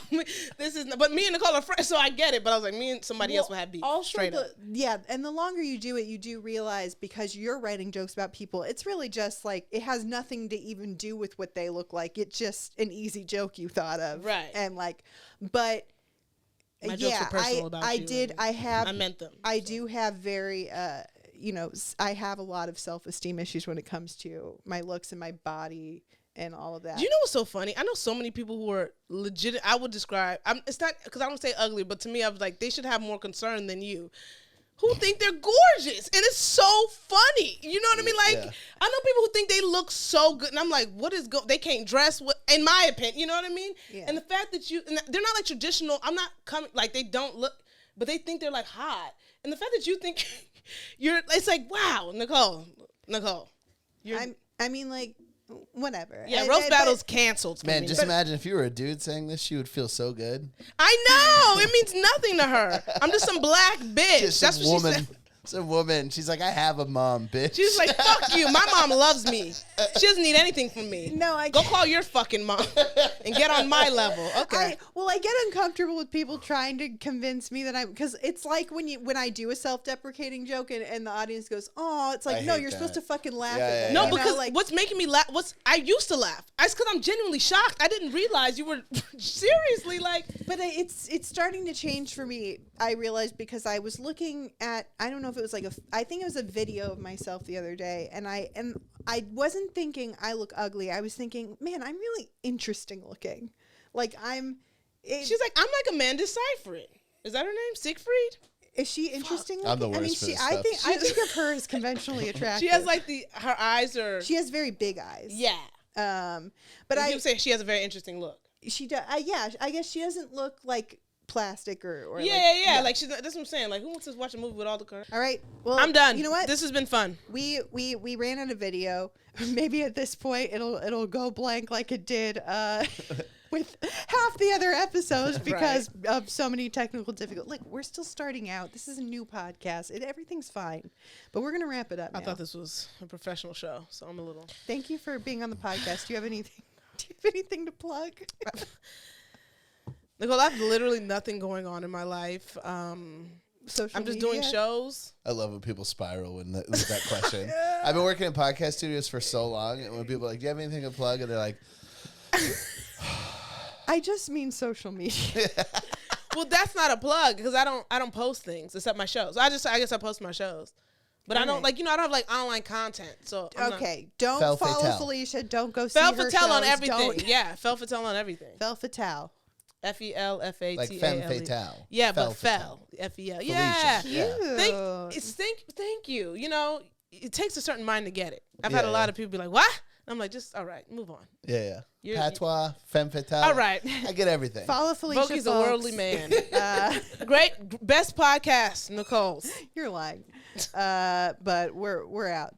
This is, but me and Nicole are friends, so I get it. But I was like, me and somebody else will have beef. Also, straight up. yeah, and the longer you do it, you do realize, because you're writing jokes about people, it's really just like, it has nothing to even do with what they look like. It's just an easy joke you thought of, Right? And like, but My jokes are personal about you. I meant them. I do have very, I have a lot of self-esteem issues when it comes to my looks and my body and all of that. Do you know what's so funny? I know so many people who are legit. I would describe. It's not because I don't say ugly, but to me, I was like, they should have more concern than you, who think they're gorgeous, and it's so funny. You know what I mean? Like, Yeah. I know people who think they look so good, and I'm like, what is they can't dress. In my opinion, you know what I mean? Yeah. And the fact that and they're not like traditional. I'm not coming like they don't look, but they think they're like hot. And the fact that you think it's like, wow, Nicole, I mean, like, whatever. yeah, And- roast and- battle's canceled for Man, me. just imagine if you were a dude saying this, she would feel so good. I know. It means nothing to her. I'm just some black bitch. Just That's some what woman. she said. Some woman. She's like, I have a mom, bitch. She's like, fuck you. My mom loves me. She doesn't need anything from me. No, I Go can't. call your fucking mom and get on my level. Okay. I get uncomfortable with people trying to convince me that because it's like when I do a self-deprecating joke and the audience goes, oh, it's like, I no, hate you're that. supposed to fucking laugh Yeah, at yeah, me. No, You know, because like, what's making me laugh, I used to laugh. It's because I'm genuinely shocked. I didn't realize you were seriously like. but it's starting to change for me. I realized because I was looking at, I don't know if it was like I think it was a video of myself the other day, and I wasn't thinking I look ugly. I was thinking, man, I'm really interesting looking. Like She's like, I'm like Amanda Seyfried. Is that her name? Siegfried? is she interesting looking? I'm the I mean, worst for this I stuff. think of her as conventionally attractive. She has like her eyes are. she has very big eyes. Yeah. But People say she has a very interesting look. she does. Yeah, I guess she doesn't look like plastic or Yeah. Like that's what I'm saying. Like, who wants to watch a movie with all the color? All right. Well, I'm done. You know what? This has been fun. We ran out of video. Maybe at this point it'll go blank like it did with half the other episodes because of so many technical difficulties. Like, we're still starting out. This is a new podcast. Everything's fine, but we're gonna wrap it up. I now. thought this was a professional show, so I'm a little. Thank you for being on the podcast. Do you have anything to plug? Nicole, I have literally nothing going on in my life. Social I'm just media? doing shows. I love when people spiral with that question. I've been working in podcast studios for so long, and when people are like, do you have anything to plug? And they're like, I just mean social media. Well, that's not a plug because I don't post things except my shows. I guess I post my shows, but I don't Right. I don't have like online content. So I'm not- Okay, don't Fel follow Fatale. Felicia. Don't go see Fel her Fatale on shows. everything. Don't. Yeah, Fel Fatale on everything. Fel Fatale. FELFATALE. like femme fatale. Yeah, Fel but Fatale. FEL. Yeah. Felicia. Yeah. Thank you. You know, it takes a certain mind to get it. I've had a Yeah, lot yeah. of people be like, "What?" And I'm like, "Just all right, move on." Yeah. You're- Patois, femme fatale. All right. I get everything. Follow Felicia. Voki's a folks. worldly man. Great, best podcast, Nicole's. You're lying. But we're out.